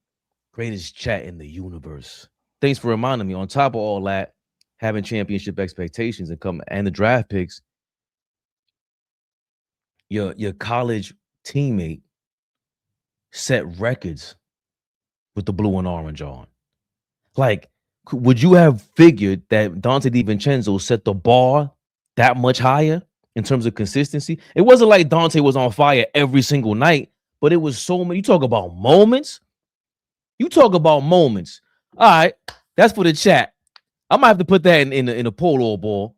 greatest chat in the universe. Thanks for reminding me. On top of all that, having championship expectations and the draft picks, your college teammate set records with the blue and orange on. Like, would you have figured that Donte DiVincenzo set the bar that much higher in terms of consistency? It wasn't like Donte was on fire every single night, but it was so many. You talk about moments. All right, that's for the chat. I might have to put that in a poll, AllBall.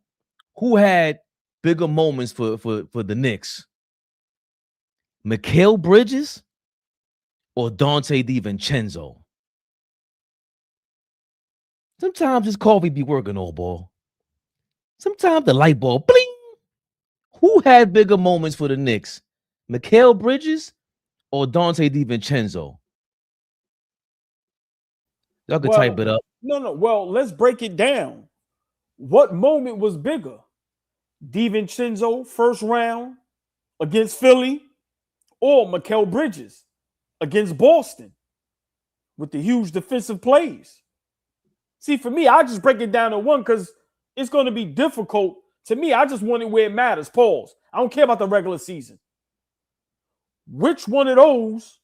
Who had bigger moments for the Knicks? Mikal Bridges or Donte DiVincenzo? Sometimes this coffee be working, AllBall. Sometimes the light bulb, bling. Who had bigger moments for the Knicks? Mikal Bridges or Donte DiVincenzo? Y'all can type it up. No. Well, let's break it down. What moment was bigger? DiVincenzo first round against Philly or Mikal Bridges against Boston with the huge defensive plays? See, for me, I just break it down to one because it's going to be difficult. To me, I just want it where it matters. Pause. I don't care about the regular season. Which one of those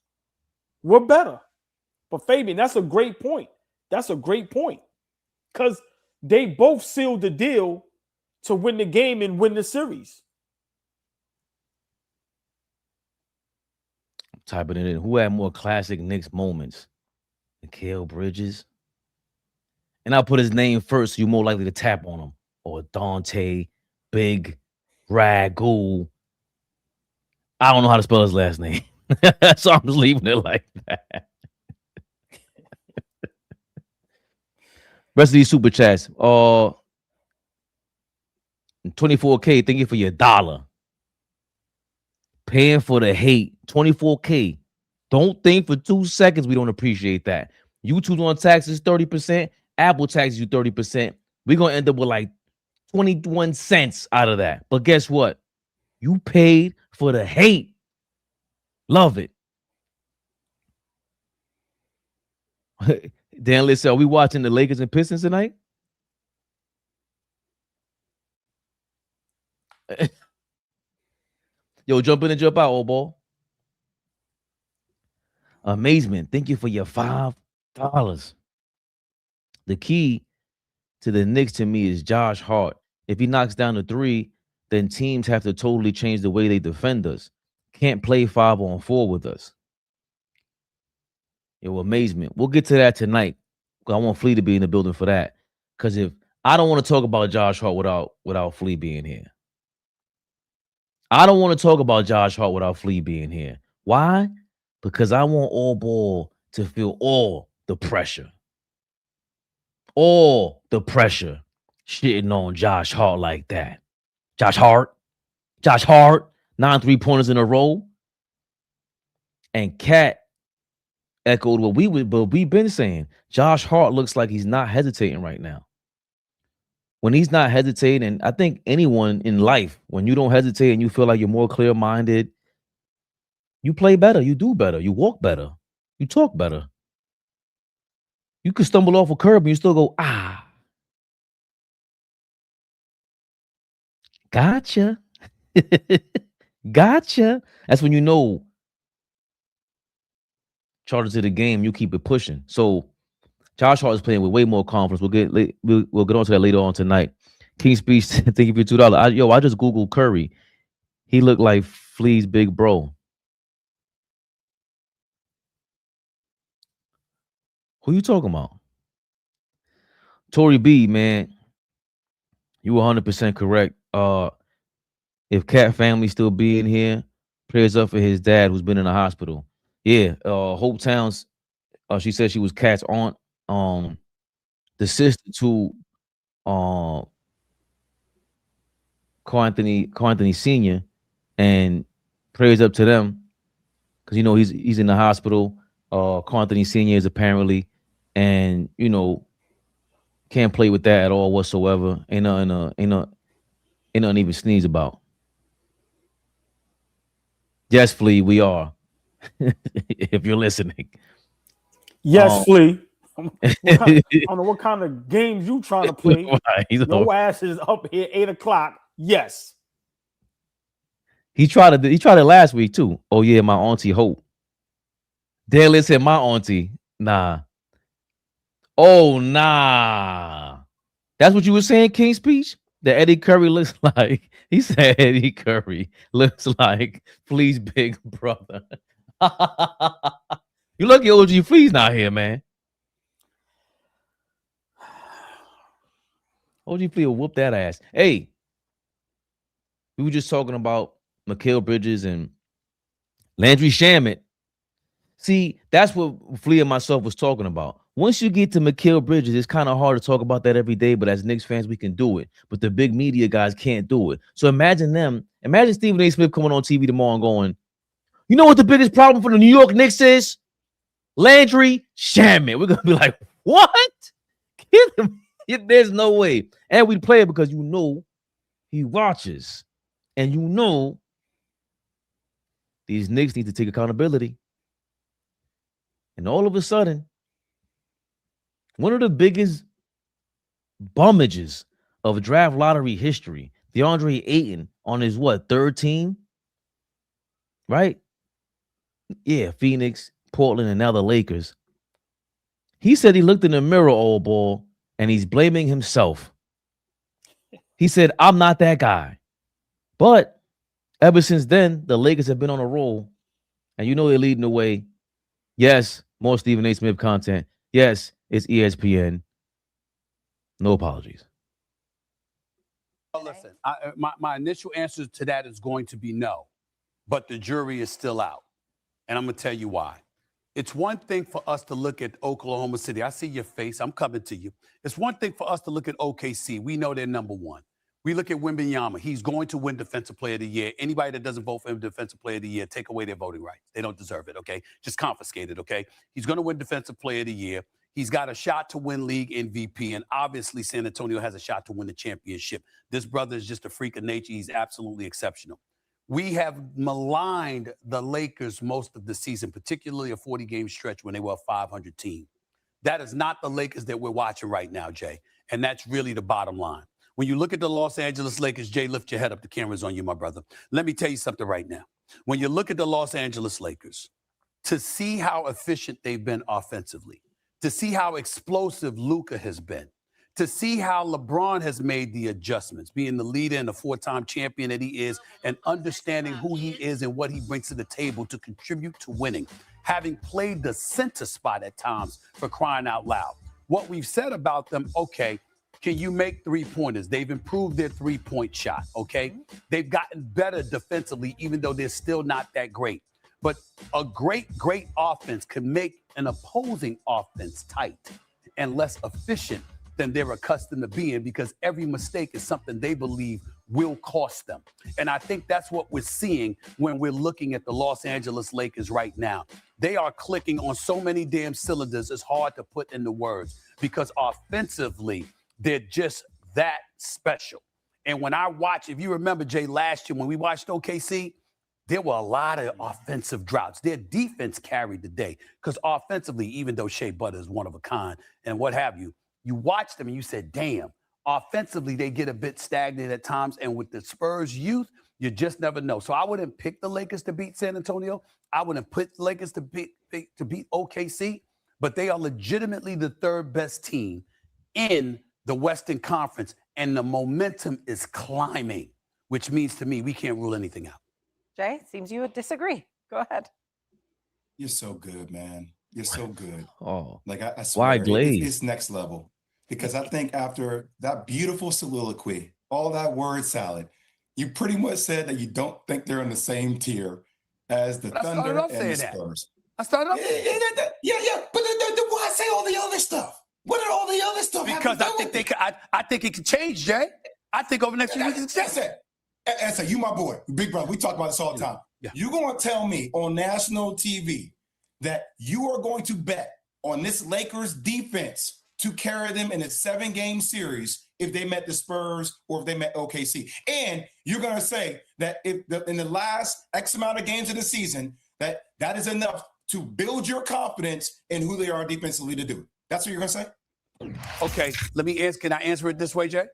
were better? But Fabian, that's a great point. Because they both sealed the deal to win the game and win the series. I'm typing it in. Who had more classic Knicks moments? Mikal Bridges. And I'll put his name first, so you're more likely to tap on him. Or Donte, Big, Ragu, I don't know how to spell his last name. So I'm just leaving it like that. Rest of these super chats. 24K, thank you for your dollar. Paying for the hate. 24K. Don't think for 2 seconds we don't appreciate that. YouTube on taxes 30%. Apple taxes you 30%. We're going to end up with like 21 cents out of that. But guess what? You paid for the hate. Love it. Dan, listen, are we watching the Lakers and Pistons tonight? Yo, jump in and jump out, old ball. Amazement. Thank you for your $5. The key to the Knicks to me is Josh Hart. If he knocks down the three, then teams have to totally change the way they defend us. Can't play 5-on-4 with us. Yo, amazement. We'll get to that tonight. I want Flea to be in the building for that. Because if I don't want to talk about Josh Hart without Flea being here. I don't want to talk about Josh Hart without Flea being here. Why? Because I want AllBall to feel all the pressure. All the pressure shitting on Josh Hart like that. Josh Hart, 9 3-pointers in a row. And Cat echoed what we've been saying. Josh Hart looks like he's not hesitating right now. When he's not hesitating, and I think anyone in life, when you don't hesitate and you feel like you're more clear-minded, you play better, you do better, you walk better, you talk better. You could stumble off a curb and you still go, ah. Gotcha. Gotcha. That's when you know charges to the game, you keep it pushing. So Josh Hart is playing with way more confidence. We'll get on to that later on tonight. King Speech, thank you for $2. I just Googled Curry. He looked like Flea's big bro. Who you talking about? Tory B, man, you 100% correct. If Cat family still being here, prayers up for his dad who's been in the hospital. Yeah, Hope Towns, she said she was Cat's aunt. The sister to Carl Anthony Sr. and prayers up to them because he's in the hospital. Carl Anthony Sr. is apparently, and can't play with that at all whatsoever. Ain't nothing even sneeze about. Yes, Flea, we are. If you're listening. Yes, Flea. I don't know what kind of games you trying to play. Right, your ass is up here 8 o'clock. Yes. He tried it last week too. Oh yeah, my auntie Hope. Dale said my auntie. Nah. Oh nah. That's what you were saying, King Speech? That Eddie Curry looks like. He said Eddie Curry looks like Flea's big brother. You lucky OG Flea's not here, man. OG Flea will whoop that ass. Hey, we were just talking about Mikal Bridges and Landry Shamet. See, that's what Flea and myself was talking about. Once you get to Mikal Bridges, it's kind of hard to talk about that every day, but as Knicks fans, we can do it. But the big media guys can't do it. So imagine Stephen A. Smith coming on TV tomorrow and going, you know what the biggest problem for the New York Knicks is? Landry Shamet. We're going to be like, what? There's no way. And we play it because he watches. And these Knicks need to take accountability. And all of a sudden, one of the biggest bummages of draft lottery history, DeAndre Ayton on his third team? Right? Yeah, Phoenix, Portland, and now the Lakers. He said he looked in the mirror, old ball, and he's blaming himself. He said, I'm not that guy. But ever since then, the Lakers have been on a roll. And they're leading the way. Yes, more Stephen A. Smith content. Yes, it's ESPN. No apologies. Listen, my initial answer to that is going to be no. but the jury is still out. And I'm going to tell you why. It's one thing for us to look at Oklahoma City. I see your face. I'm coming to you. It's one thing for us to look at OKC. We know they're number one. We look at Wembanyama. He's going to win Defensive Player of the Year. Anybody that doesn't vote for him Defensive Player of the Year, take away their voting rights. They don't deserve it, okay? Just confiscate it, okay? He's going to win Defensive Player of the Year. He's got a shot to win league MVP, and obviously San Antonio has a shot to win the championship. This brother is just a freak of nature. He's absolutely exceptional. We have maligned the Lakers most of the season, particularly a 40-game stretch when they were a 500 team. That is not the Lakers that we're watching right now, Jay, and that's really the bottom line. When you look at the Los Angeles Lakers, Jay, lift your head up. The camera's on you, my brother. Let me tell you something right now. When you look at the Los Angeles Lakers, to see how efficient they've been offensively, to see how explosive Luka has been, to see how LeBron has made the adjustments, being the leader and the four-time champion that he is, and understanding who he is and what he brings to the table to contribute to winning, having played the center spot at times, for crying out loud. What we've said about them, okay, can you make three-pointers? They've improved their three-point shot, okay? They've gotten better defensively, even though they're still not that great. But a great offense can make an opposing offense tight and less efficient than they're accustomed to being, because every mistake is something they believe will cost them. And I think that's what we're seeing when we're looking at the Los Angeles Lakers right now. They are clicking on so many damn cylinders, it's hard to put into words, because offensively, they're just that special. And when I watch, if you remember, Jay, last year when we watched OKC, there were a lot of offensive droughts. Their defense carried the day, because offensively, even though Shea Butter is one of a kind and what have you, you watched them and you said, damn, offensively, they get a bit stagnant at times. And with the Spurs youth, you just never know. So I wouldn't pick the Lakers to beat San Antonio. I wouldn't put the Lakers to beat OKC, but they are legitimately the third best team in the Western Conference. And the momentum is climbing, which means to me, we can't rule anything out. Jay, seems you would disagree. Go ahead. You're so good, man. You're so good. Oh, Like I swear, Glaze? It's next level. Because I think after that beautiful soliloquy, all that word salad, you pretty much said that you don't think they're in the same tier as the Thunder and the Spurs. I started off. Yeah. But then why say all the other stuff? What did all the other stuff have Because to do I think with it? I think it could change, Jay. I think over the next few weeks, it's That's it. And so you, my boy, big brother, we talk about this all the time. Yeah. You're going to tell me on national TV that you are going to bet on this Lakers defense to carry them in a 7-game series if they met the Spurs or if they met OKC. And you're going to say that if in the last X amount of games of the season, that is enough to build your confidence in who they are defensively to do it. That's what you're going to say? Okay, can I answer it this way, Jay?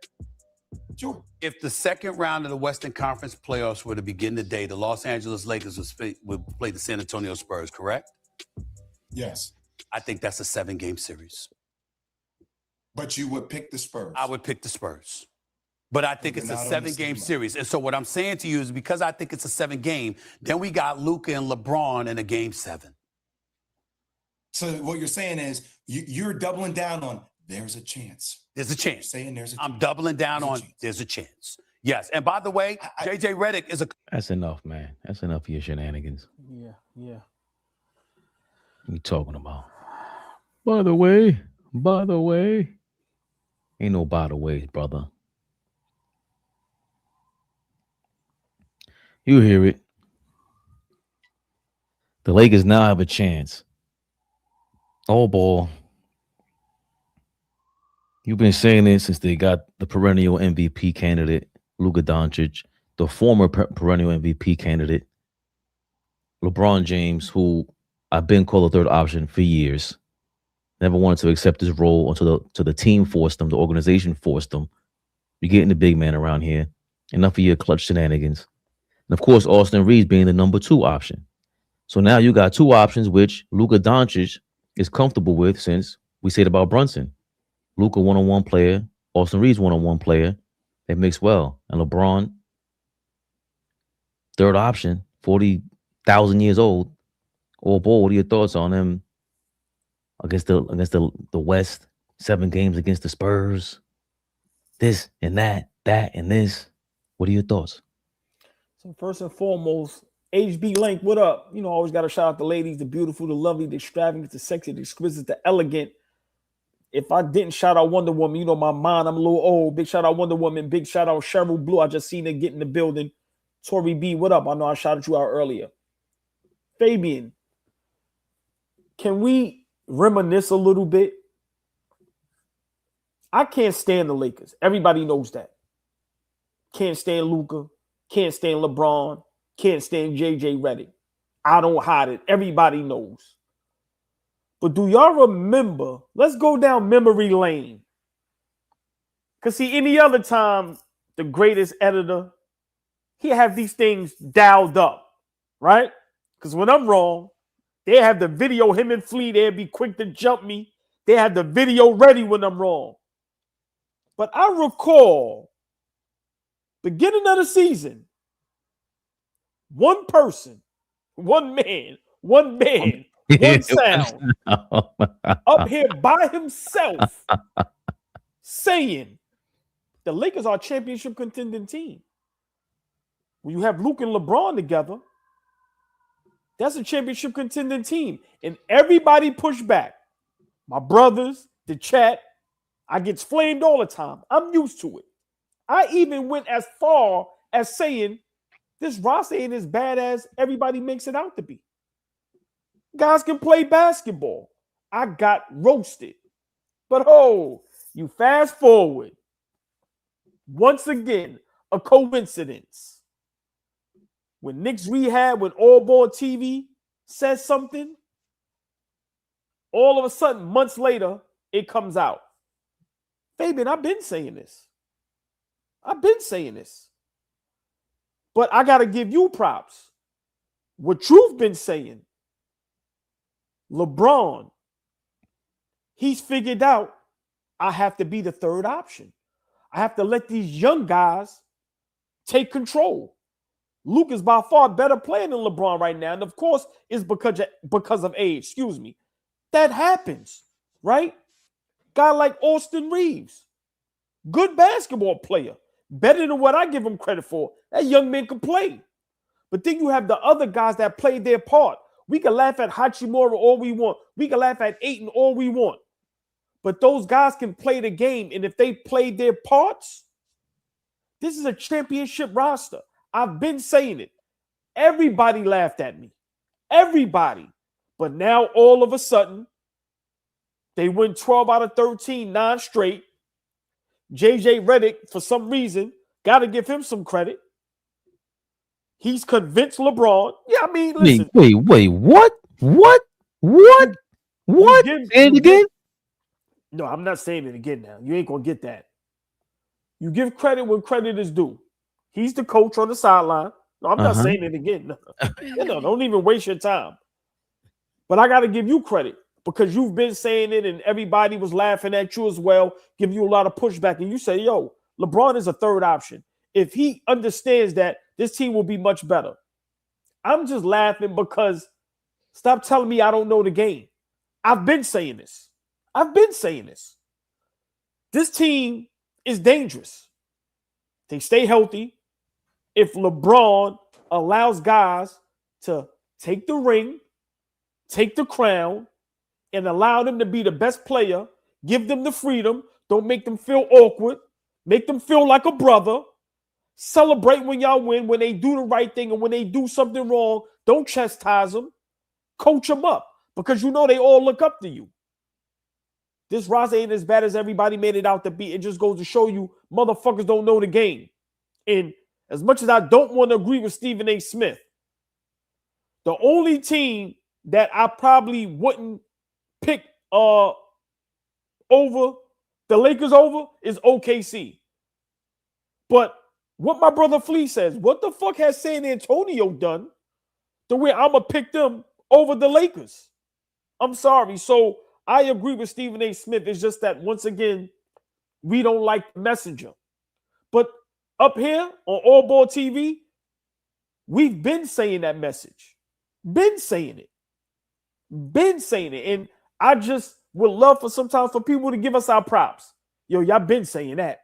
Sure. If the second round of the Western Conference playoffs were to begin today, the Los Angeles Lakers would play the San Antonio Spurs, correct? Yes. I think that's a 7-game series. But you would pick the Spurs. I would pick the Spurs. But I think it's a 7-game series. And so what I'm saying to you is, because I think it's a 7-game, then we got Luka and LeBron in a game 7. So what you're saying is you're doubling down on there's a chance. There's a chance. You're saying there's a chance. I'm doubling down on there's a chance. Yes. And by the way, JJ Redick is a... That's enough, man. That's enough of your shenanigans. Yeah. What you talking about? By the way. Ain't no by the way, brother. You hear it. The Lakers now have a chance. AllBall. You've been saying this since they got the perennial MVP candidate, Luka Doncic, the former perennial MVP candidate, LeBron James, who I've been called a third option for years. Never wanted to accept this role until the team forced them, the organization forced them. You're getting the big man around here. Enough of your clutch shenanigans. And of course, Austin Reeves being the number 2 option. So now you got 2 options, which Luka Doncic is comfortable with, since we said about Brunson. Luka, one-on-one player. Austin Reeves, one-on-one player. They mix well. And LeBron, third option, 40,000 years old. AllBall, what are your thoughts on him against the West? 7 games against the Spurs. This and that and this. What are your thoughts? So first and foremost, HB Link, what up? You know, always got to shout out the ladies, the beautiful, the lovely, the extravagant, the sexy, the exquisite, the elegant. If I didn't shout out Wonder Woman, you know my mind, I'm a little old. Big shout out Wonder Woman. Big shout out Cheryl Blue. I just seen her get in the building. Tori B, what up? I know I shouted you out earlier. Fabian, can we reminisce a little bit? I can't stand the Lakers. Everybody knows that. Can't stand Luka. Can't stand LeBron. Can't stand JJ Redick. I don't hide it. Everybody knows. But do y'all remember? Let's go down memory lane. Because see, any other time, the greatest editor, he have these things dialed up, right? Because when I'm wrong, they have the video, him and Flea, they'd be quick to jump me. They have the video ready when I'm wrong. But I recall, beginning of the season, one person, one man, one band, one sound, up here by himself, saying the Lakers are a championship contending team. When you have Luke and LeBron together, that's a championship contending team. And everybody pushed back. My brothers, the chat, I get flamed all the time. I'm used to it. I even went as far as saying this roster ain't as bad as everybody makes it out to be. Guys can play basketball. I got roasted. But you fast forward. Once again, a coincidence. When Knicks rehab, when AllBall TV says something, all of a sudden, months later, it comes out. Fabian, I've been saying this. But I got to give you props. What you've been saying, LeBron, he's figured out I have to be the third option. I have to let these young guys take control. Luke is by far a better player than LeBron right now. And of course, it's because of age. Excuse me. That happens, right? Guy like Austin Reeves, good basketball player, better than what I give him credit for. That young man can play. But then you have the other guys that played their part. We can laugh at Hachimura all we want. We can laugh at Ayton all we want. But those guys can play the game. And if they played their parts, this is a championship roster. I've been saying it. Everybody laughed at me. Everybody. But now all of a sudden, they win 12 out of 13, 9 straight. JJ Redick, for some reason, got to give him some credit. He's convinced LeBron. Yeah, I mean, listen. Wait, what? Say it again? No, I'm not saying it again now. You ain't going to get that. You give credit when credit is due. He's the coach on the sideline. No, I'm not saying it again. No, don't even waste your time. But I got to give you credit because you've been saying it and everybody was laughing at you as well, give you a lot of pushback. And you say, yo, LeBron is a third option. If he understands that, this team will be much better. I'm just laughing because stop telling me I don't know the game. I've been saying this. This team is dangerous. They stay healthy. If LeBron allows guys to take the ring, take the crown, and allow them to be the best player, give them the freedom, don't make them feel awkward, make them feel like a brother, celebrate when y'all win, when they do the right thing, and when they do something wrong, don't chastise them, coach them up, because you know they all look up to you. This roster ain't as bad as everybody made it out to be. It just goes to show you motherfuckers don't know the game. And as much as I don't want to agree with Stephen A. Smith, the only team that I probably wouldn't pick over the Lakers over is OKC. But what my brother Flea says, what the fuck has San Antonio done to where I'm going to pick them over the Lakers? I'm sorry. So I agree with Stephen A. Smith. It's just that, once again, we don't like the messenger. But up here on AllBall TV, we've been saying that message. Been saying it. And I just would love for sometimes for people to give us our props. Yo, y'all been saying that.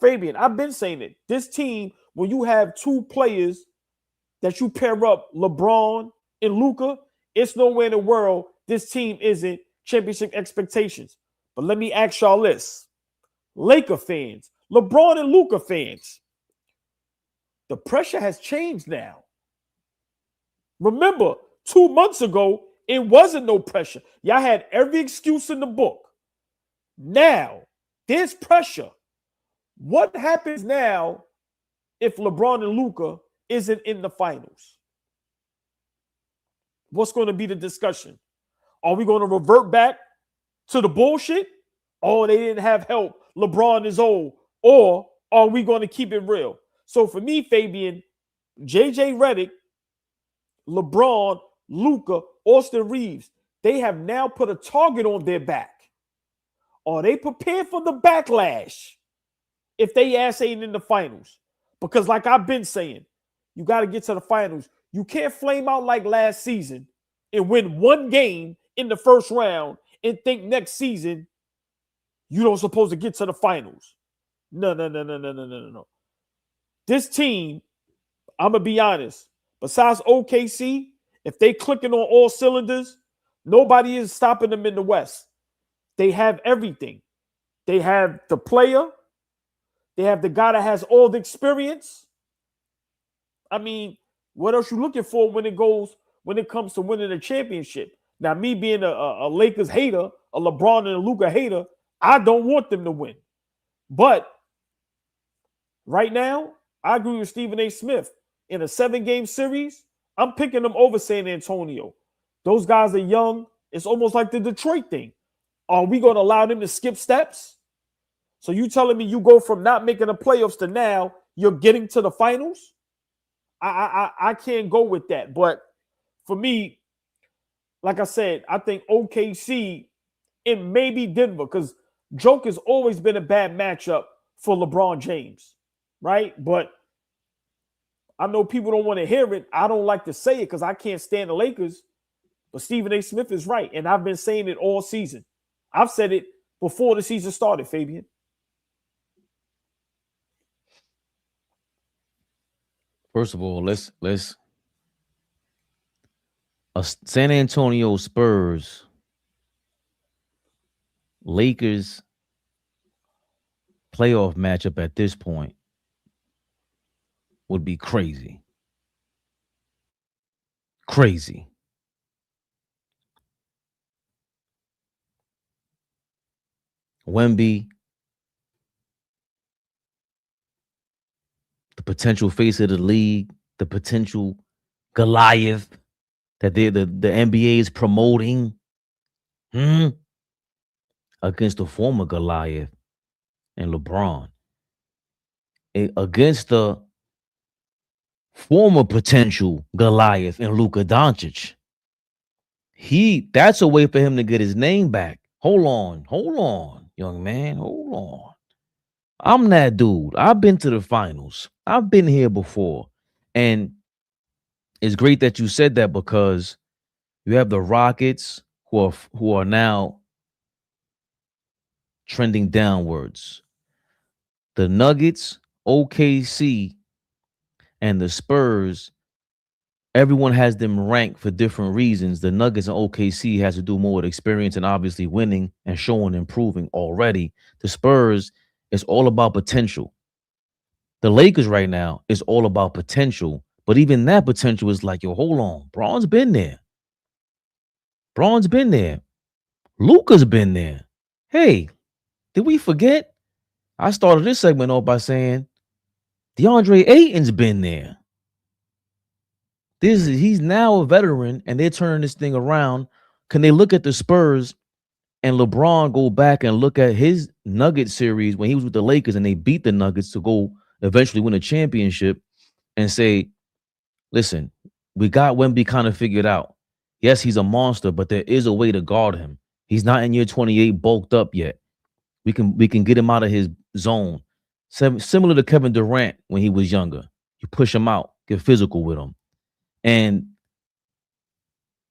Fabian, I've been saying it. This team, when you have two players that you pair up LeBron and Luka, it's nowhere in the world this team isn't championship expectations. But let me ask y'all this. Laker fans, LeBron and Luka fans, the pressure has changed now. Remember, 2 months ago, it wasn't no pressure. Y'all had every excuse in the book. Now, there's pressure. What happens now if LeBron and Luka isn't in the finals? What's going to be the discussion? Are we going to revert back to the bullshit? Oh, they didn't have help. LeBron is old. Or are we going to keep it real? So for me, Fabian, JJ Redick, LeBron, Luka, Austin Reeves, they have now put a target on their back. Are they prepared for the backlash if they ass ain't in the finals? Because like I've been saying, you got to get to the finals. You can't flame out like last season and win one game in the first round and think next season you don't supposed to get to the finals. No. This team, I'm going to be honest, besides OKC, if they clicking on all cylinders, nobody is stopping them in the West. They have everything. They have the player. They have the guy that has all the experience. I mean, what else you looking for when it comes to winning a championship? Now, me being a Lakers hater, a LeBron and a Luka hater, I don't want them to win. But right now, I agree with Stephen A. Smith. In a 7-game series, I'm picking them over San Antonio. Those guys are young. It's almost like the Detroit thing. Are we going to allow them to skip steps? So you telling me you go from not making the playoffs to now you're getting to the finals? I can't go with that. But for me, like I said, I think OKC and maybe Denver, because Joker's always been a bad matchup for LeBron James, right? But I know people don't want to hear it. I don't like to say it because I can't stand the Lakers. But Stephen A. Smith is right, and I've been saying it all season. I've said it before the season started, Fabian. First of all, let's San Antonio Spurs, Lakers playoff matchup at this point would be crazy. Crazy. Wemby, the potential face of the league, the potential Goliath that the NBA is promoting against the former Goliath and LeBron. Against the former potential Goliath and Luka Doncic. That's a way for him to get his name back. Hold on, young man. Hold on. I'm that dude. I've been to the finals. I've been here before. And it's great that you said that because you have the Rockets who are now trending downwards. The Nuggets, OKC, and the Spurs, everyone has them ranked for different reasons. The Nuggets and OKC has to do more with experience and obviously winning and showing improving already. The Spurs is all about potential. The Lakers right now is all about potential. But even that potential is like, yo, hold on. Bron's been there. Bron's been there. Luka's been there. Hey, did we forget? I started this segment off by saying DeAndre Ayton's been there. He's now a veteran, and they're turning this thing around. Can they look at the Spurs and LeBron go back and look at his Nugget series when he was with the Lakers and they beat the Nuggets to go eventually win a championship and say, listen, we got Wemby kind of figured out. Yes, he's a monster, but there is a way to guard him. He's not in year 28 bulked up yet. We can get him out of his zone. Similar to Kevin Durant when he was younger. You push him out, get physical with him. And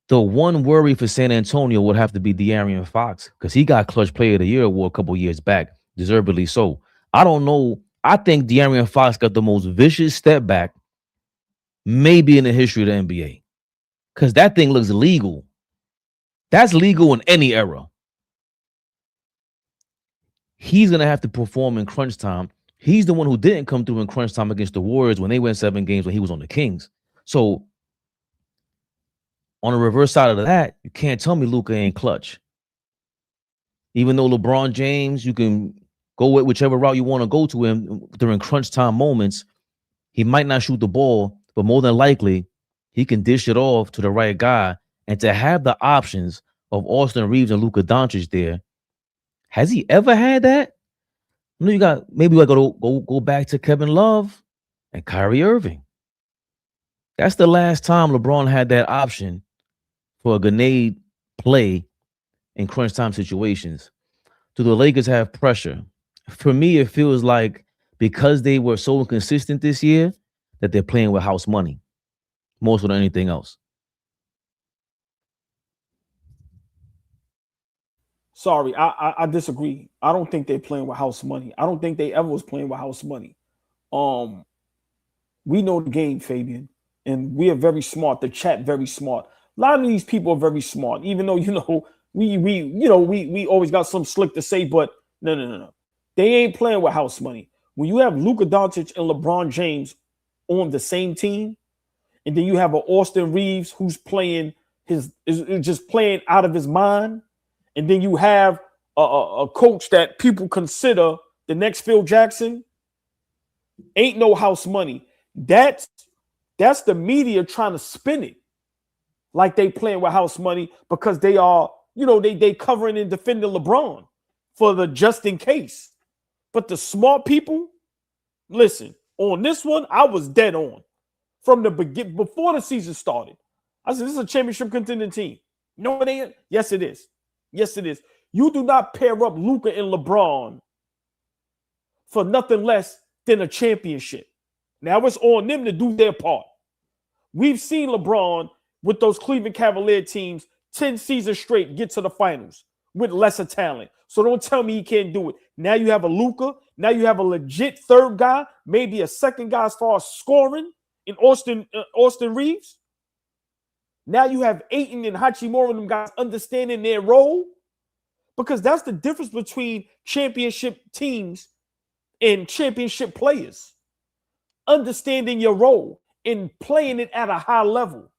the one worry for San Antonio would have to be De'Aaron Fox because he got Clutch Player of the Year award a couple years back, deservedly so. I don't know. I think De'Aaron Fox got the most vicious step back maybe in the history of the NBA. Because that thing looks legal. That's legal in any era. He's going to have to perform in crunch time. He's the one who didn't come through in crunch time against the Warriors when they went 7 games when he was on the Kings. So on the reverse side of that, you can't tell me Luka ain't clutch. Even though LeBron James, you can go with whichever route you want to go to him during crunch time moments, he might not shoot the ball, but more than likely, he can dish it off to the right guy. And to have the options of Austin Reeves and Luka Doncic there, has he ever had that? You know, you got maybe like go back to Kevin Love and Kyrie Irving. That's the last time LeBron had that option for a grenade play in crunch time situations. Do the Lakers have pressure? For me, it feels like because they were so inconsistent this year that they're playing with house money more so than anything else. Sorry, I disagree. I don't think they're playing with house money. I don't think they ever was playing with house money. We know the game, Fabian, and we are very smart. The chat very smart. A lot of these people are very smart, even though we always got some slick to say, but no. They ain't playing with house money. When you have Luka Doncic and LeBron James on the same team, and then you have an Austin Reeves who's playing is just playing out of his mind. And then you have a coach that people consider the next Phil Jackson. Ain't no house money. That's the media trying to spin it like they playing with house money because they are, they covering and defending LeBron for the just in case. But the smart people, listen, on this one, I was dead on from the beginning before the season started. I said, this is a championship contending team. No, it ain't. Yes, it is. Yes, it is. You do not pair up Luka and LeBron for nothing less than a championship. Now it's on them to do their part. We've seen LeBron with those Cleveland Cavalier teams 10 seasons straight get to the finals with lesser talent. So don't tell me he can't do it. Now you have a Luka. Now you have a legit third guy, maybe a second guy as far as scoring in Austin Reeves. Now you have Ayton and Hachimura and them guys understanding their role, because that's the difference between championship teams and championship players. Understanding your role and playing it at a high level.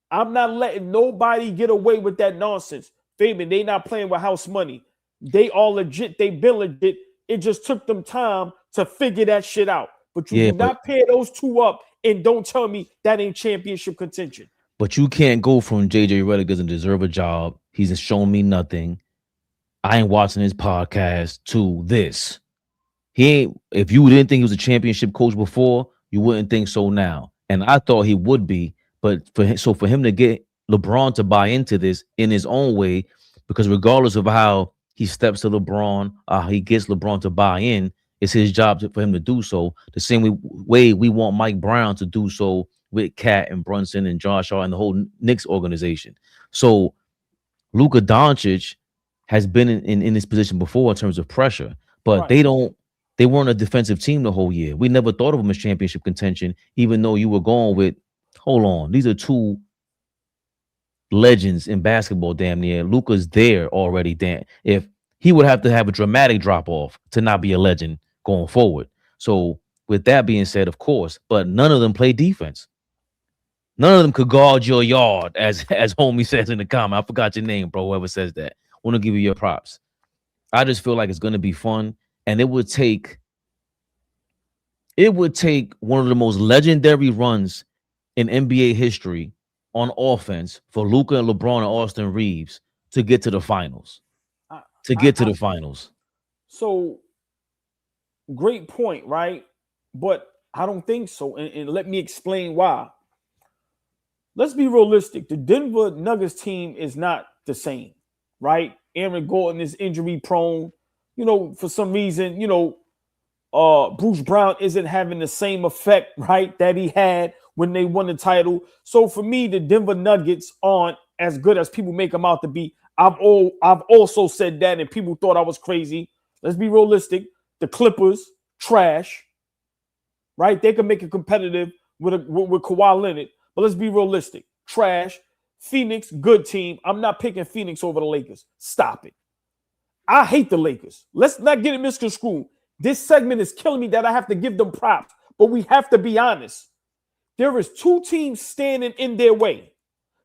I'm not letting nobody get away with that nonsense. Fabian, they not playing with house money. They all legit. They been legit. It just took them time to figure that shit out. But you do not pair those two up and don't tell me that ain't championship contention. But you can't go from JJ Redick doesn't deserve a job. He's shown me nothing. I ain't watching his podcast to this. He ain't. If you didn't think he was a championship coach before, you wouldn't think so now. And I thought he would be. But for him to get LeBron to buy into this in his own way, because regardless of how he steps to LeBron, he gets LeBron to buy in, it's his job for him to do so. The same way we want Mike Brown to do so with Cat and Brunson and Josh Hart and the whole Knicks organization. So Luka Doncic has been in this position before in terms of pressure, but right. They weren't a defensive team the whole year. We never thought of them as championship contention, even though you were going with, hold on, these are two legends in basketball damn near. Luka's there already. Damn, if he would have to have a dramatic drop off to not be a legend going forward. So with that being said, of course, but none of them play defense. None of them could guard your yard, as homie says in the comment. I forgot your name, bro, whoever says that. I want to give you your props. I just feel like it's going to be fun, and it would take one of the most legendary runs in NBA history on offense for Luka and LeBron and Austin Reeves to get to the finals. So, great point, right? But I don't think so, and let me explain why. Let's be realistic. The Denver Nuggets team is not the same, right? Aaron Gordon is injury prone. For some reason, Bruce Brown isn't having the same effect, right, that he had when they won the title. So for me, the Denver Nuggets aren't as good as people make them out to be. I've also said that, and people thought I was crazy. Let's be realistic. The Clippers, trash, right? They can make it competitive with Kawhi Leonard. But let's be realistic. Trash. Phoenix, good team. I'm not picking Phoenix over the Lakers. Stop it. I hate the Lakers. Let's not get it misconstrued. This segment is killing me that I have to give them props. But we have to be honest. There is two teams standing in their way.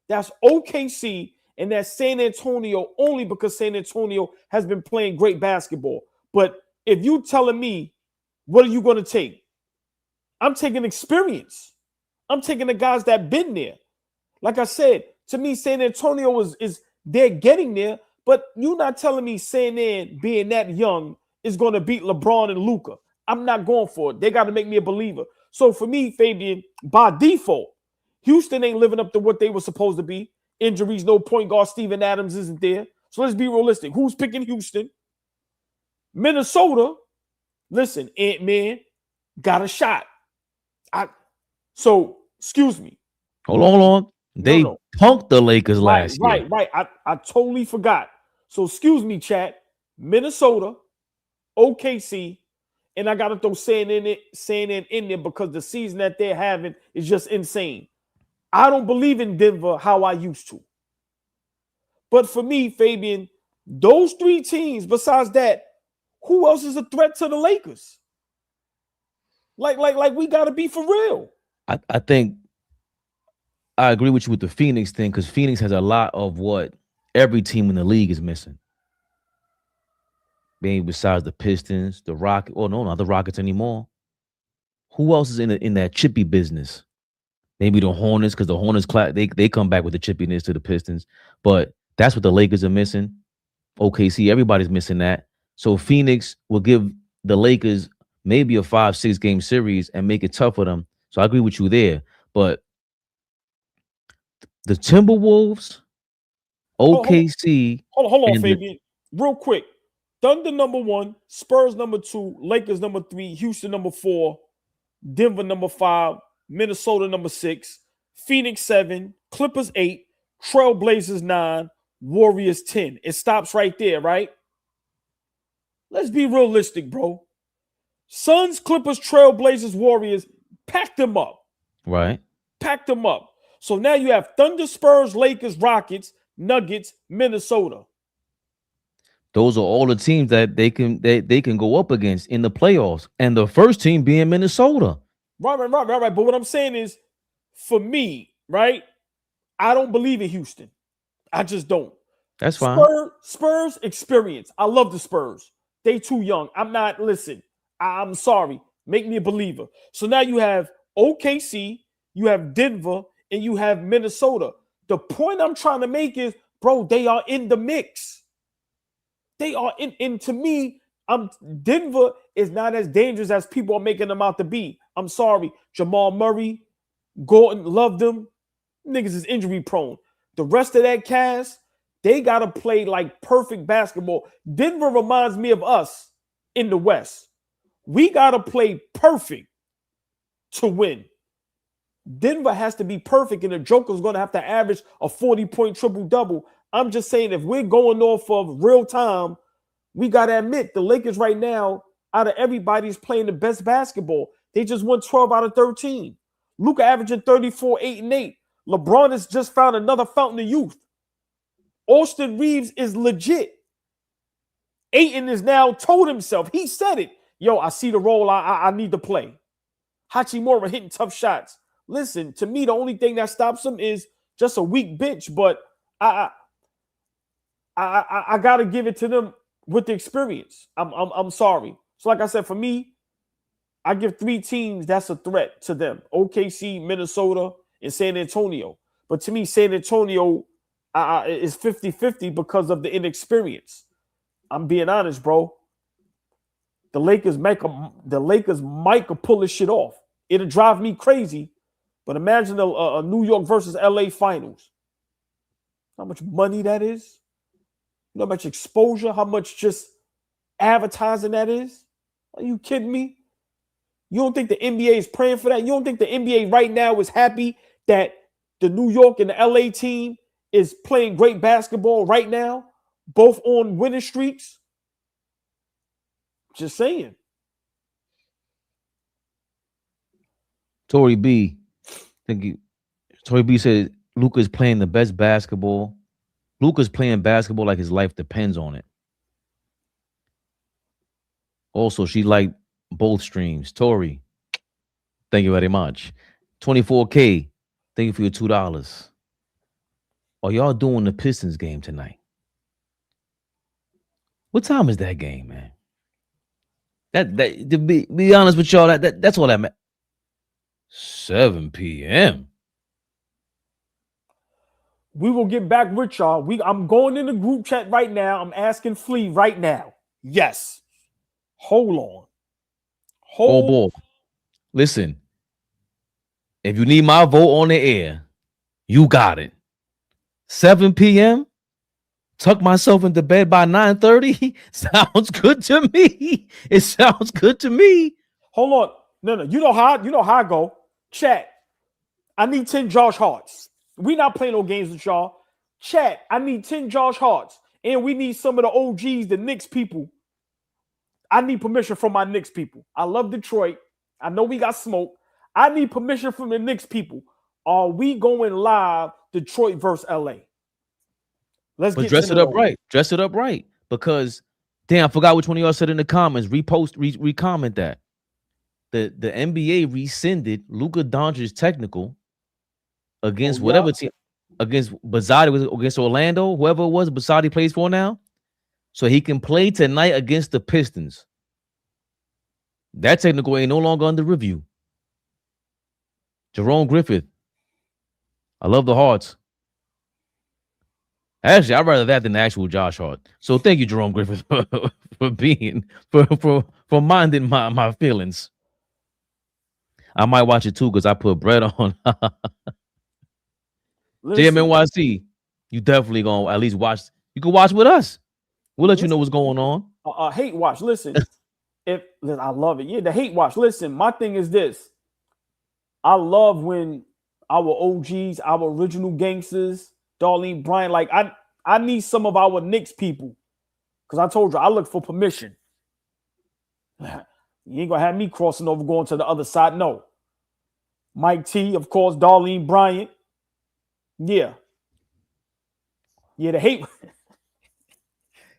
That's OKC and that's San Antonio, only because San Antonio has been playing great basketball. But if you telling me, what are you going to take? I'm taking experience. I'm taking the guys that been there. Like I said, to me, San Antonio is they're getting there, but you're not telling me San An being that young is going to beat LeBron and Luka. I'm not going for it. They got to make me a believer. So for me, Fabian, by default, Houston ain't living up to what they were supposed to be. Injuries, no point guard. Steven Adams isn't there. So let's be realistic. Who's picking Houston? Minnesota. Listen, Ant-Man got a shot. So, excuse me. Hold on. They punked the Lakers last year. Right. I totally forgot. So, excuse me, chat. Minnesota, OKC, and I got to throw San An in there because the season that they're having is just insane. I don't believe in Denver how I used to. But for me, Fabian, those three teams, besides that, who else is a threat to the Lakers? Like we got to be for real. I think I agree with you with the Phoenix thing because Phoenix has a lot of what every team in the league is missing. Maybe besides the Pistons, the Rockets. Oh, no, not the Rockets anymore. Who else is in that chippy business? Maybe the Hornets, because the Hornets, they come back with the chippiness to the Pistons. But that's what the Lakers are missing. OKC, everybody's missing that. So Phoenix will give the Lakers maybe a 5-6 game series and make it tough for them. So I agree with you there. But the Timberwolves, OKC. Hold on, Fabian. Real quick. Thunder number 1, Spurs number 2, Lakers number 3, Houston number 4, Denver number 5, Minnesota number 6, Phoenix 7, Clippers 8, Trailblazers 9, Warriors 10. It stops right there, right? Let's be realistic, bro. Suns, Clippers, Trailblazers, Warriors, pack them up. Right. Pack them up. So now you have Thunder, Spurs, Lakers, Rockets, Nuggets, Minnesota. Those are all the teams that they can go up against in the playoffs. And the first team being Minnesota. Right. But what I'm saying is, for me, right, I don't believe in Houston. I just don't. That's fine. Spurs experience. I love the Spurs. They too young. I'm sorry. Make me a believer. So now you have OKC, you have Denver, and you have Minnesota. The point I'm trying to make is, bro, they are in the mix. They are in, and to me, Denver is not as dangerous as people are making them out to be. I'm sorry. Jamal Murray, Gordon, love them. Niggas is injury prone. The rest of that cast, they got to play like perfect basketball. Denver reminds me of us in the West. We got to play perfect to win. Denver has to be perfect, and the Joker's going to have to average a 40-point triple-double. I'm just saying, if we're going off of real time, we got to admit the Lakers right now, out of everybody's playing the best basketball. They just won 12 out of 13. Luka averaging 34, 8, and 8. LeBron has just found another fountain of youth. Austin Reeves is legit. Ayton is now told himself. He said it. Yo, I see the role. I need to play. Hachimura hitting tough shots. Listen, to me, the only thing that stops him is just a weak bench. But I gotta give it to them with the experience. I'm sorry. So, like I said, for me, I give 3 teams that's a threat to them: OKC, Minnesota, and San Antonio. But to me, San Antonio is 50-50 because of the inexperience. I'm being honest, bro. The Lakers might pull this shit off. It'll drive me crazy. But imagine a New York versus LA finals. How much money that is? You know how much exposure, how much just advertising that is? Are you kidding me? You don't think the NBA is praying for that? You don't think the NBA right now is happy that the New York and the LA team is playing great basketball right now, both on winning streaks? Just saying. Tory B, think Tori B said Luka's playing the best basketball. Luka's playing basketball like his life depends on it. Also, she liked both streams. Tori, thank you very much. 24K, thank you for your $2. Are y'all doing the Pistons game tonight? What time is that game, man? That to be honest with y'all, that's all that meant. 7 p.m. We will get back with y'all. I'm going in the group chat right now. I'm asking Flea right now. Yes. Hold on. Oh boy. Listen. If you need my vote on the air, you got it. 7 p.m. Tuck myself into bed by 9:30. Sounds good to me. It sounds good to me. Hold on. No. You know how I go. Chat. I need 10 Josh Harts. We not playing no games with y'all. Chat. I need 10 Josh Harts. And we need some of the OGs, the Knicks people. I need permission from my Knicks people. I love Detroit. I know we got smoke. I need permission from the Knicks people. Are we going live Detroit versus LA? But dress it up right. Dress it up right. Because damn, I forgot which one of y'all said in the comments. Recomment that. The NBA rescinded Luka Doncic's technical against whatever team, against Bazzotti, against Orlando, whoever it was Bazzotti plays for now. So he can play tonight against the Pistons. That technical ain't no longer under review. Jerome Griffith. I love the Hearts. Actually, I'd rather that than the actual Josh Hart. So thank you, Jerome Griffith, for minding my feelings. I might watch it too because I put bread on. JMNYC, you definitely gonna at least watch. You can watch with us. We'll let you know what's going on. Hate watch. Listen, I love it. Yeah, the hate watch. Listen, my thing is this. I love when our OGs, our original gangsters, Darlene Bryant, like I need some of our Knicks people. Because I told you, I look for permission. You ain't gonna have me crossing over, going to the other side. No. Mike T, of course, Darlene Bryant. Yeah. Yeah, the hate.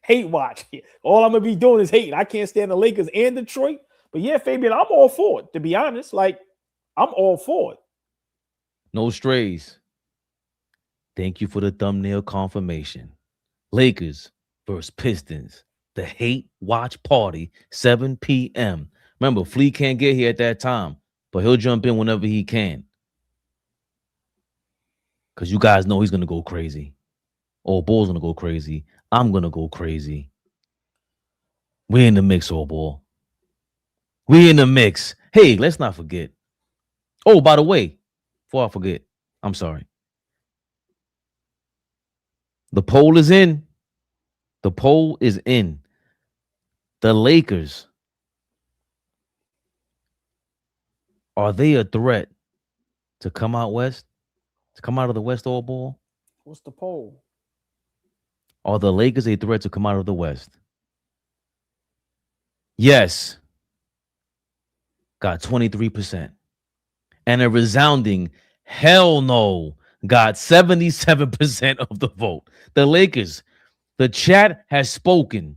Hate watch. All I'm gonna be doing is hating. I can't stand the Lakers and Detroit. But yeah, Fabian, I'm all for it. To be honest, like I'm all for it. No strays. Thank you for the thumbnail confirmation. Lakers versus Pistons. The hate watch party, 7 p.m. Remember, Flea can't get here at that time, but he'll jump in whenever he can. Because you guys know he's gonna go crazy. Old Bull's gonna go crazy. I'm gonna go crazy. We're in the mix, Old Bull. We're in the mix. Hey, let's not forget. Oh, by the way, before I forget, I'm sorry. The poll is in. The poll is in. The Lakers, are they a threat to come out west? To come out of the West, Old Bull? What's the poll? Are the Lakers a threat to come out of the West? Yes. Got 23%. And a resounding hell no got 77% of the vote. The Lakers, the chat has spoken.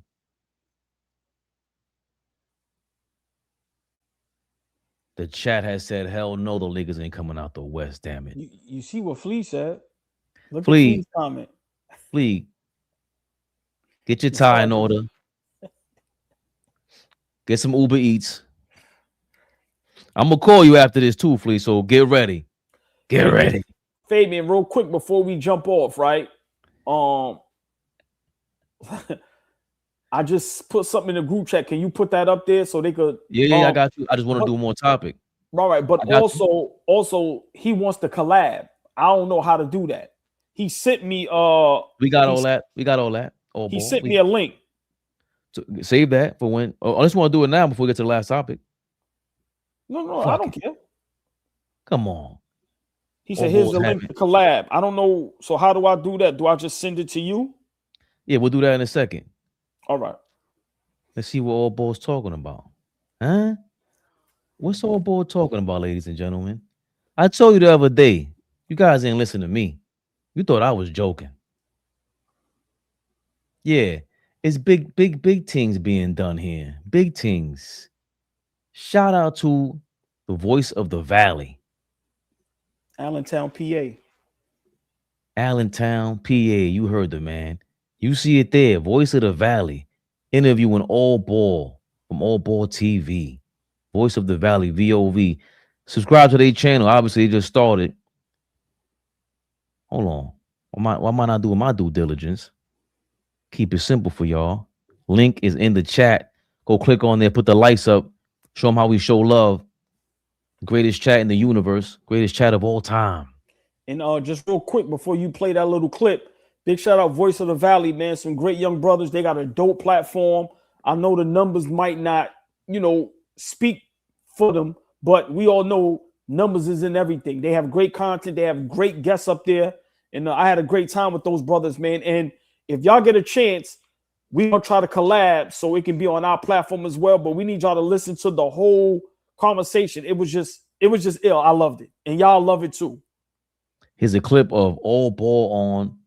The chat has said, hell no, the Lakers ain't coming out the West, damn it. You see what Flea said? Look Flea. at Flea's comment. Flea, get your tie in order. Get some Uber Eats. I'm going to call you after this too, Flea, so get ready. Get ready. Fabian, real quick before we jump off, right? I just put something in the group chat. Can you put that up there so they could? Yeah, I got you. I just want to do more topic. All right, but also he wants to collab. I don't know how to do that. He sent me We got all that. Oh, he sent me a link. So save that for when. I just want to do it now before we get to the last topic. No, I don't care. Come on. He said, here's the link to collab. I don't know. So how do I do that? Do I just send it to you? Yeah, we'll do that in a second. All right. Let's see what All Ball's talking about. Huh? What's All Ball talking about, ladies and gentlemen? I told you the other day, you guys didn't listen to me. You thought I was joking. Yeah, it's big things being done here. Big things. Shout out to the voice of the valley, Allentown, PA. Allentown, PA. You heard the man. You see it there. Voice of the valley. Interviewing All Ball from AllBall TV. Voice of the Valley, VOV. Subscribe to their channel. Obviously, they just started. Hold on. Why am I not doing my due diligence? Keep it simple for y'all. Link is in the chat. Go click on there, put the lights up. Show them how we show love. Greatest chat in the universe. Greatest chat of all time. And just real quick before you play that little clip, big shout out Voice of the Valley, man. Some great young brothers. They got a dope platform. I know the numbers might not, speak for them, but we all know numbers is in everything. They have great content. They have great guests up there. And I had a great time with those brothers, man. And if y'all get a chance, we're going to try to collab so it can be on our platform as well. But we need y'all to listen to the whole conversation. It was just ill. I loved it. And y'all love it too. Here's a clip of All Ball on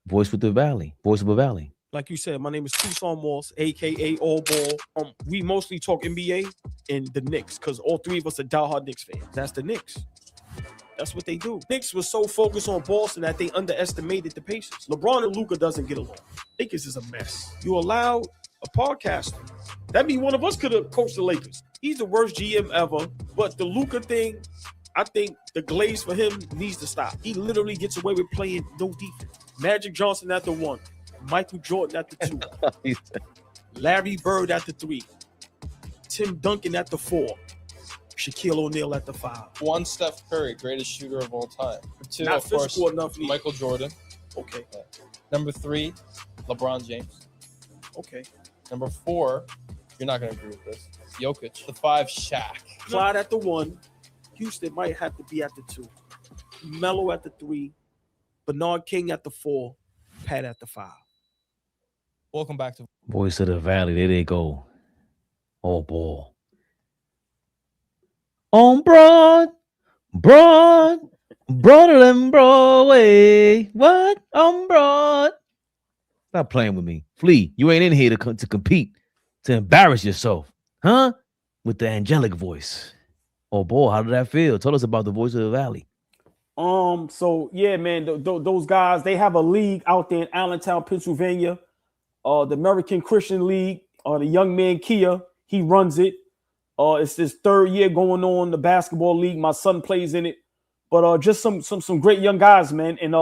Voice of the Valley. Voice of the Valley. Like you said, my name is Tucson Moss, aka All Ball. We mostly talk NBA and the Knicks because all three of us are diehard Knicks fans. That's the Knicks. That's what they do. Knicks was so focused on Boston that they underestimated the Pacers. LeBron and Luka doesn't get along. Lakers is a mess. You allow a podcaster. That means one of us could have coached the Lakers. He's the worst GM ever. But the Luka thing, I think the glaze for him needs to stop. He literally gets away with playing no defense. Magic Johnson at the 1. Michael Jordan at the 2. Larry Bird at the 3. Tim Duncan at the 4. Shaquille O'Neal at the 5. 1, Steph Curry, greatest shooter of all time. 2, Not of course, enough. Michael Jordan. Okay. Number 3, LeBron James. Okay. Number 4, you're not going to agree with this, Jokic. The 5, Shaq. Clyde at the 1. Houston might have to be at the 2. Melo at the 3. Bernard King at the 4. Pat at the 5. Welcome back to Voice of the Valley. There they go. All Ball. On broad broader than Broadway. What? On broad. Stop playing with me. Flea, you ain't in here to compete, to embarrass yourself, huh? With the angelic voice. Oh boy, how did that feel? Tell us about the Voice of the Valley. So yeah, man, those guys, they have a league out there in Allentown, Pennsylvania, the American Christian League. The young man Kia, he runs it. It's his 3rd year going on the basketball league. My son plays in it, but just some great young guys, man. And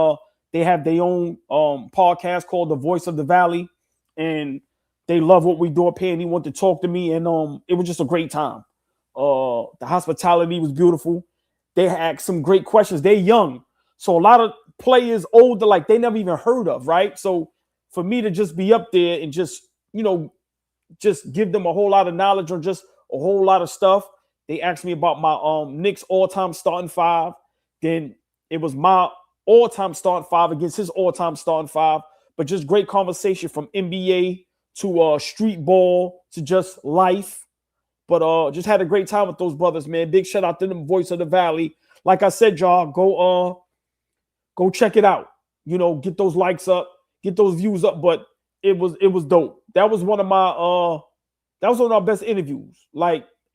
they have their own podcast called The Voice of the Valley, and they love what we do up here. And he wanted to talk to me, and it was just a great time. The hospitality was beautiful. They asked some great questions. They're young, so a lot of players older, like they never even heard of, right? So for me to just be up there and just give them a whole lot of knowledge on just a whole lot of stuff. They asked me about my Knicks all-time starting 5. Then it was my all-time starting 5 against his all-time starting 5. But just great conversation from NBA to street ball to just life. But just had a great time with those brothers, man. Big shout out to them, Voice of the Valley. Like I said, y'all, go check it out. Get those likes up, get those views up. But it was dope. That was one of our best interviews.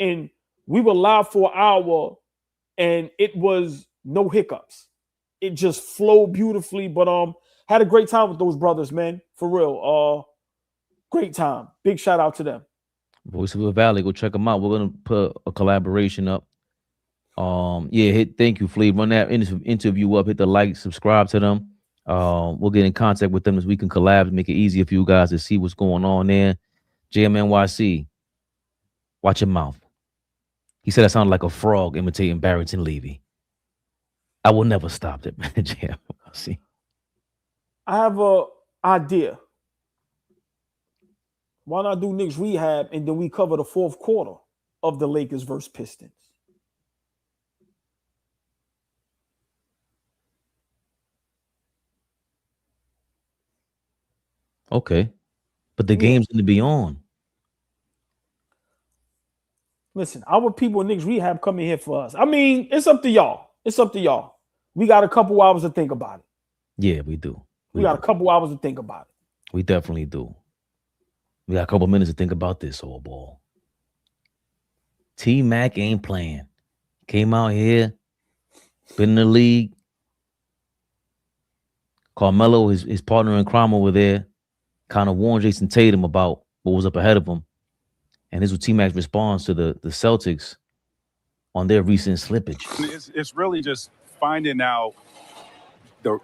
And we were live for an hour, and it was no hiccups. It just flowed beautifully. But had a great time with those brothers, man. For real. Great time. Big shout out to them. Voice of the Valley, go check them out. We're gonna put a collaboration up. Thank you, Flea. Run that interview up, hit the like, subscribe to them. We'll get in contact with them as we can collab, make it easier for you guys to see what's going on there. JMNYC, watch your mouth. He said I sounded like a frog imitating Barrington Levy. I will never stop it, man. JMNYC. I have a idea. Why not do Knicks rehab and then we cover the 4th quarter of the Lakers versus Pistons? Okay. But the game's going to be on. Listen, our people in Knicks rehab coming here for us. I mean, it's up to y'all. It's up to y'all. We got a couple hours to think about it. Yeah, we do. We got a couple hours to think about it. We definitely do. We got a couple minutes to think about this, old ball. T-Mac ain't playing. Came out here, been in the league. Carmelo, his partner in crime over there, kind of warned Jason Tatum about what was up ahead of him. And this was T-Mac's response to the Celtics on their recent slippage. It's really just finding out the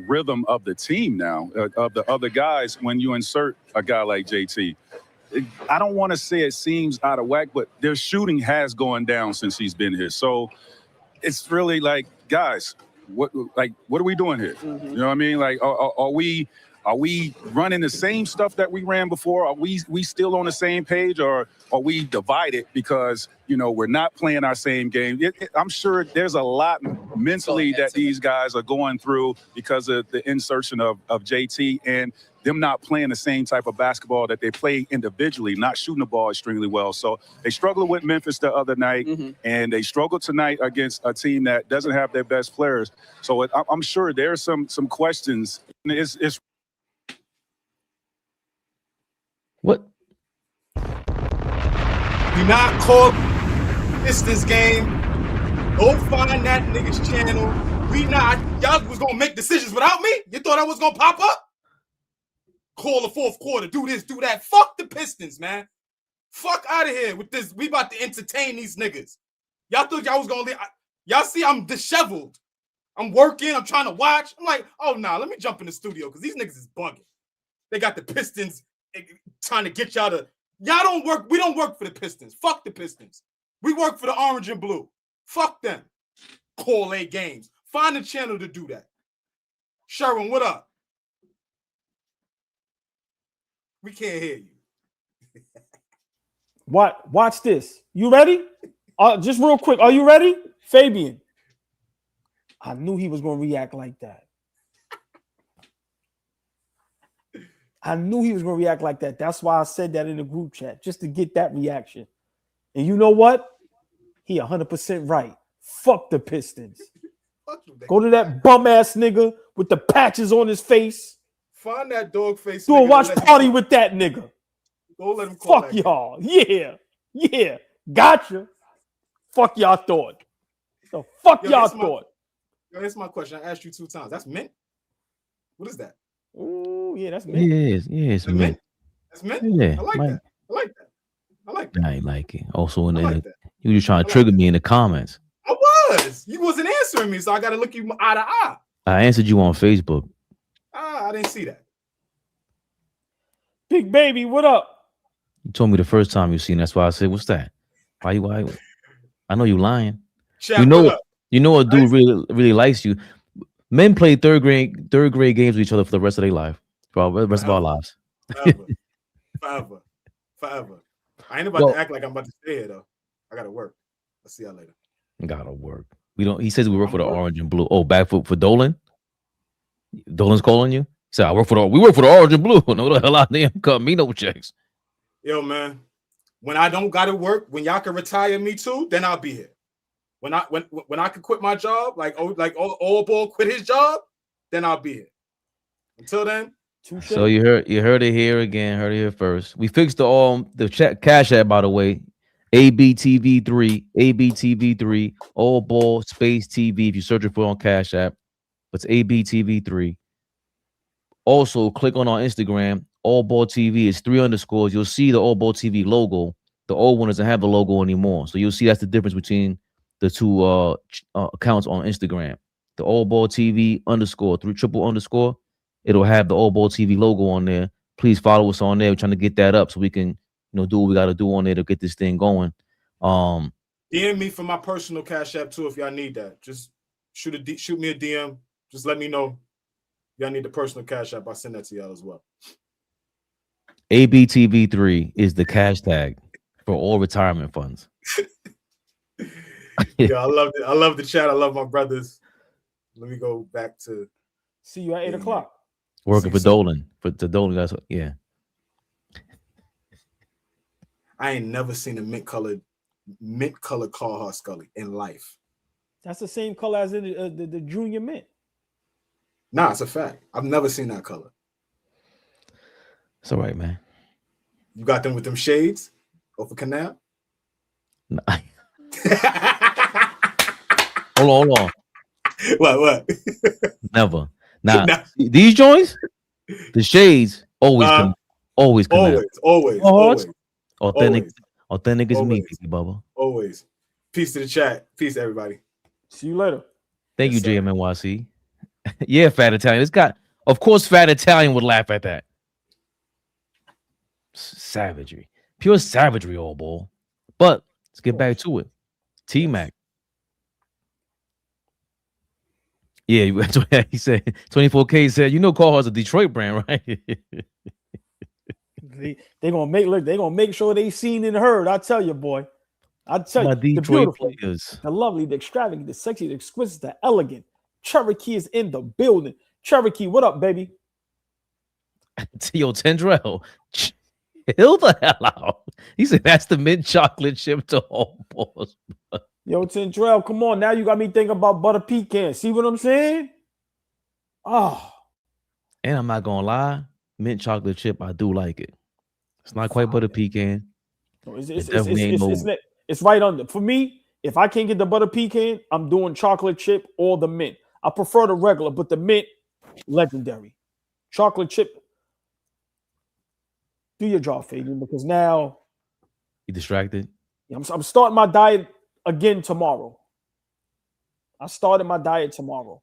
rhythm of the team now, of the other guys when you insert a guy like JT. I don't want to say it seems out of whack, but their shooting has gone down since he's been here. So it's really like, guys, what are we doing here? Mm-hmm. You know what I mean? Like, are we running the same stuff that we ran before? Are we still on the same page, or are we divided because, we're not playing our same game? I'm sure there's a lot mentally that these guys are going through because of the insertion of JT and them not playing the same type of basketball that they play individually, not shooting the ball extremely well. So they struggled with Memphis the other night, and they struggled tonight against a team that doesn't have their best players. So I'm sure there's some questions. It's What? Do not call this game. Go find that nigga's channel. Y'all was gonna make decisions without me? You thought I was gonna pop up? Call the fourth quarter, do this, do that. Fuck the Pistons, man. Fuck out of here with this. We about to entertain these niggas. Y'all thought y'all was gonna leave. Y'all see I'm disheveled. I'm working, I'm trying to watch. I'm like, oh nah, let me jump in the studio because these niggas is bugging. They got the Pistons trying to get y'all to. Y'all don't work. We don't work for the Pistons. Fuck the Pistons. We work for the orange and blue. Fuck them. Call A games. Find a channel to do that. Sherwin, what up? We can't hear you. Watch this. You ready? Just real quick. Are you ready? Fabian. I knew he was going to react like that. That's why I said that in the group chat, just to get that reaction. And you know what? He 100% right. Fuck the Pistons. Go to that bum-ass nigga with the patches on his face. Find that dog face. Do a watch party with that nigga. Go let him call. Fuck y'all. Yeah. Gotcha. Fuck y'all thought. The fuck y'all thought. Here's my question. I asked you 2 times. That's mint? What is that? Oh, yeah, that's mint. Yeah, it's mint. That's mint? Yeah. I like that. I ain't like it. Also, you were trying to trigger me in the comments. I was. You wasn't answering me, so I got to look you eye to eye. I answered you on Facebook. I didn't see that. Big baby, what up? You told me the first time you seen. That's why I said, "What's that? Why? I know you lying. Chat, you know a dude really likes you. Men play third grade games with each other for the rest of their life, for the rest of our lives. Forever. I ain't about to act like I'm about to stay here though. I gotta work. I'll see y'all later. Gotta work. We don't. He says we work for the orange and blue. Oh, back for Dolan. Dolan's calling you. He said we work for the orange and blue. No the hell out there. Cut me no checks. Yo, man. When I don't gotta work, when y'all can retire me too, then I'll be here. When I can quit my job, like AllBall quit his job, then I'll be here. Until then. So you heard it here again. Heard it here first. We fixed the chat cash app, by the way. ABTV3, AllBall space TV. If you search for it on Cash App, it's ABTV3. Also, click on our Instagram. AllBall TV is 3 underscores. You'll see the AllBall TV logo. The old one doesn't have the logo anymore. So you'll see that's the difference between the two accounts on Instagram. The AllBall TV underscore, 3 triple underscore. It'll have the AllBall TV logo on there. Please follow us on there. We're trying to get that up so we can, do what we got to do on there to get this thing going. DM me for my personal Cash App too if y'all need that. Just shoot me a DM. Just let me know. Y'all need the personal Cash App. I'll send that to y'all as well. ABTV3 is the cash tag for all retirement funds. Yeah, I love it. I love the chat. I love my brothers. Let me go back to see you at 8 o'clock. Working for Dolan. That's yeah. I ain't never seen a mint colored Carhartt Scully in life. That's the same color as in the junior mint. Nah, it's a fact. I've never seen that color. It's all right, man. You got them with them shades off a canal? Nah. Hold on. What? Never. Now, Nah. these joints, the shades, always canal. Always. Authentic is me, Always. baby Bubba. Always. Peace to the chat. Peace, everybody. See you later. Thank Yes, you, sir. JMNYC. Yeah, Fat Italian. Of course, Fat Italian would laugh at that. Savagery. Pure savagery, all ball. But let's get back to it. T-Mac. Yeah, he said 24K said, Carhartt's a Detroit brand, right? They're gonna make sure they seen and heard. I tell you, boy. I tell you, My the Detroit beautiful, players. the lovely, the extravagant, the sexy, the exquisite, the elegant. Cherokee is in the building. Cherokee, what up, baby? Yo, Tendrell, chill the hell out. He said that's the mint chocolate chip to all balls. Yo, Tendrell, come on. Now you got me thinking about butter pecan. See what I'm saying? Oh. And I'm not gonna lie, mint chocolate chip, I do like it. It's not quite butter pecan. It's right under. For me, if I can't get the butter pecan, I'm doing chocolate chip or the mint. I prefer the regular, but the mint, legendary. Chocolate chip. Do your job, Fabian, because now You distracted? I'm starting my diet again tomorrow. I started my diet tomorrow.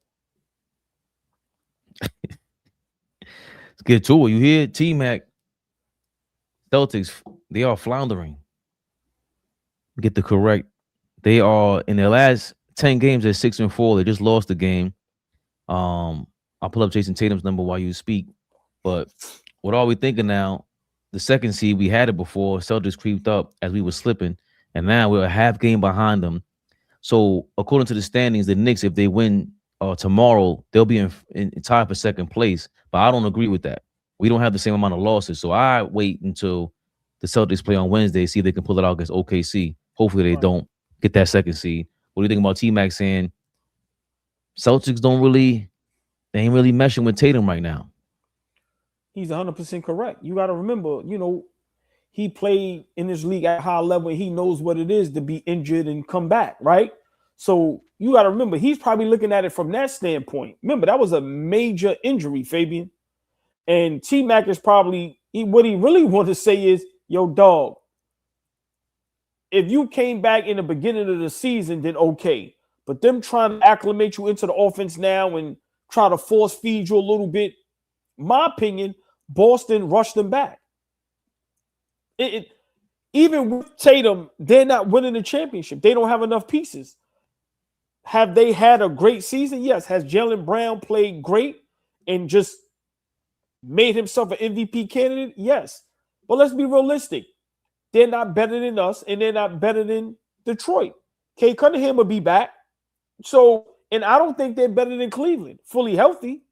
Let's get to it. You hear T-Mac? Celtics, they are floundering. Get the correct. They are in their last 10 games, they're 6-4. They just lost the game. I'll pull up Jason Tatum's number while you speak. But what are we thinking now? The second seed, we had it before. Celtics creeped up as we were slipping, and now we're a half game behind them. So according to the standings, the Knicks, if they win tomorrow, they'll be in tied for second place. But I don't agree with that. We don't have the same amount of losses. So I wait until the Celtics play on Wednesday, see if they can pull it out against OKC. Hopefully they don't get that second seed. What do you think about T-Mac saying Celtics they ain't really meshing with Tatum right now? He's 100% correct. You got to remember, he played in this league at a high level. And he knows what it is to be injured and come back, right? So you got to remember, he's probably looking at it from that standpoint. Remember, that was a major injury, Fabian. And T-Mac is probably, what he really wants to say is, yo, dog, if you came back in the beginning of the season, then okay. But them trying to acclimate you into the offense now and try to force feed you a little bit, my opinion, Boston rushed them back. Even with Tatum, they're not winning the championship. They don't have enough pieces. Have they had a great season? Yes. Has Jaylen Brown played great and just made himself an MVP candidate? Yes. But let's be realistic. They're not better than us, and they're not better than Detroit. Kay Cunningham will be back. So, and I don't think they're better than Cleveland, fully healthy.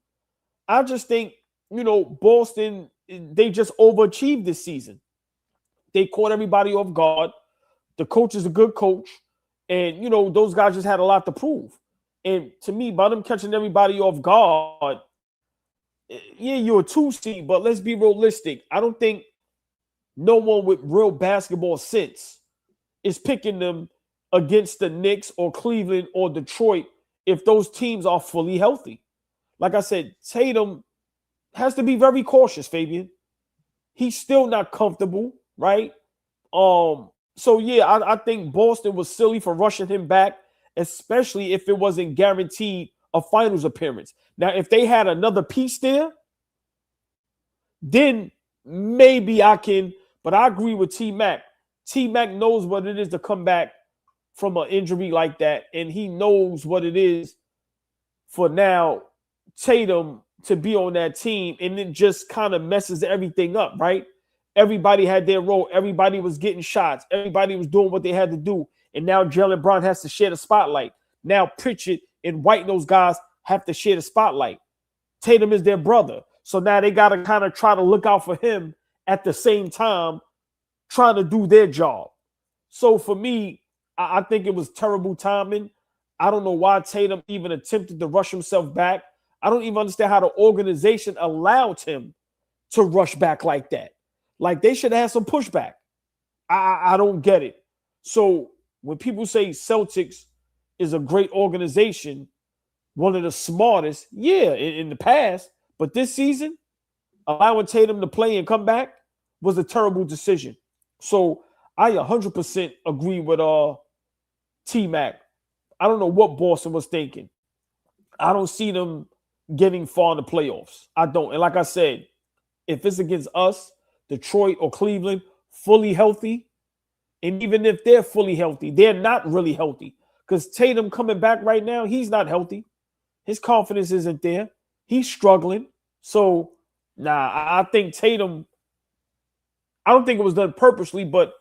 I just think, Boston, they just overachieved this season. They caught everybody off guard. The coach is a good coach. And, those guys just had a lot to prove. And to me, by them catching everybody off guard, yeah, you're a 2 seed, but let's be realistic. I don't think no one with real basketball sense is picking them against the Knicks or Cleveland or Detroit if those teams are fully healthy. Like I said, Tatum has to be very cautious, Fabian. He's still not comfortable, right? So yeah, I think Boston was silly for rushing him back, especially if it wasn't guaranteed a finals appearance. Now, if they had another piece there, then maybe I can, but I agree with T-Mac. T-Mac knows what it is to come back from an injury like that, and he knows what it is for now Tatum to be on that team, and it just kind of messes everything up, right? Everybody had their role. Everybody was getting shots. Everybody was doing what they had to do, and now Jaylen Brown has to share the spotlight. Now Pritchard and White, those guys have to share the spotlight. Tatum is their brother, so now they got to kind of try to look out for him at the same time, trying to do their job. So for me, I think it was terrible timing. I don't know why Tatum even attempted to rush himself back. I don't even understand how the organization allowed him to rush back like that. Like, they should have had some pushback. I don't get it. So when people say Celtics is a great organization, one of the smartest, yeah, in the past, but this season, allowing Tatum to play and come back was a terrible decision. So I 100% agree with T-Mac. I don't know what Boston was thinking. I don't see them getting far in the playoffs. I don't. And like I said, if it's against us, Detroit or Cleveland, fully healthy, and even if they're fully healthy, they're not really healthy. Because Tatum coming back right now, he's not healthy. His confidence isn't there. He's struggling. So, I think Tatum, I don't think it was done purposely, but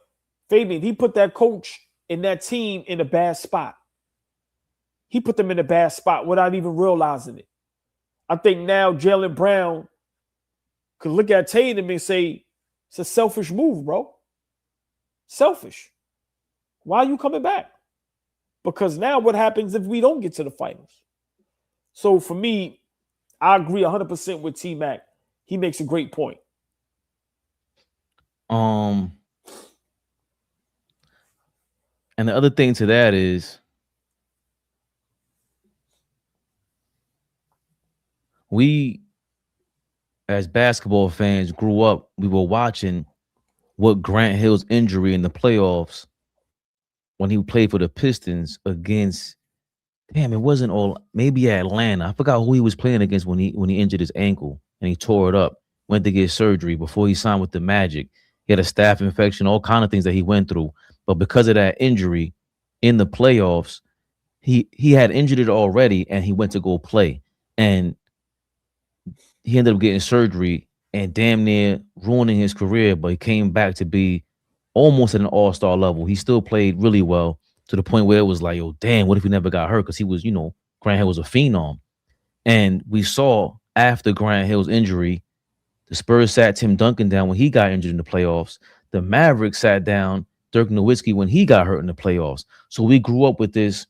Fabian, he put that coach and that team in a bad spot. He put them in a bad spot without even realizing it. I think now Jaylen Brown could look at Tatum and say, it's a selfish move, bro. Selfish. Why are you coming back? Because now what happens if we don't get to the finals? So for me, I agree 100% with T-Mac. He makes a great point. And the other thing to that is we, as basketball fans, grew up, we were watching what Grant Hill's injury in the playoffs when he played for the Pistons against, it wasn't all, maybe Atlanta. I forgot who he was playing against when he injured his ankle and he tore it up, went to get surgery before he signed with the Magic. He had a staph infection, all kind of things that he went through. But because of that injury in the playoffs, he had injured it already and he went to go play. And he ended up getting surgery and damn near ruining his career, but he came back to be almost at an all-star level. He still played really well to the point where it was like, oh, damn, what if he never got hurt? Because he was, Grant Hill was a phenom. And we saw after Grant Hill's injury, the Spurs sat Tim Duncan down when he got injured in the playoffs. The Mavericks sat down Dirk Nowitzki when he got hurt in the playoffs. So we grew up with this,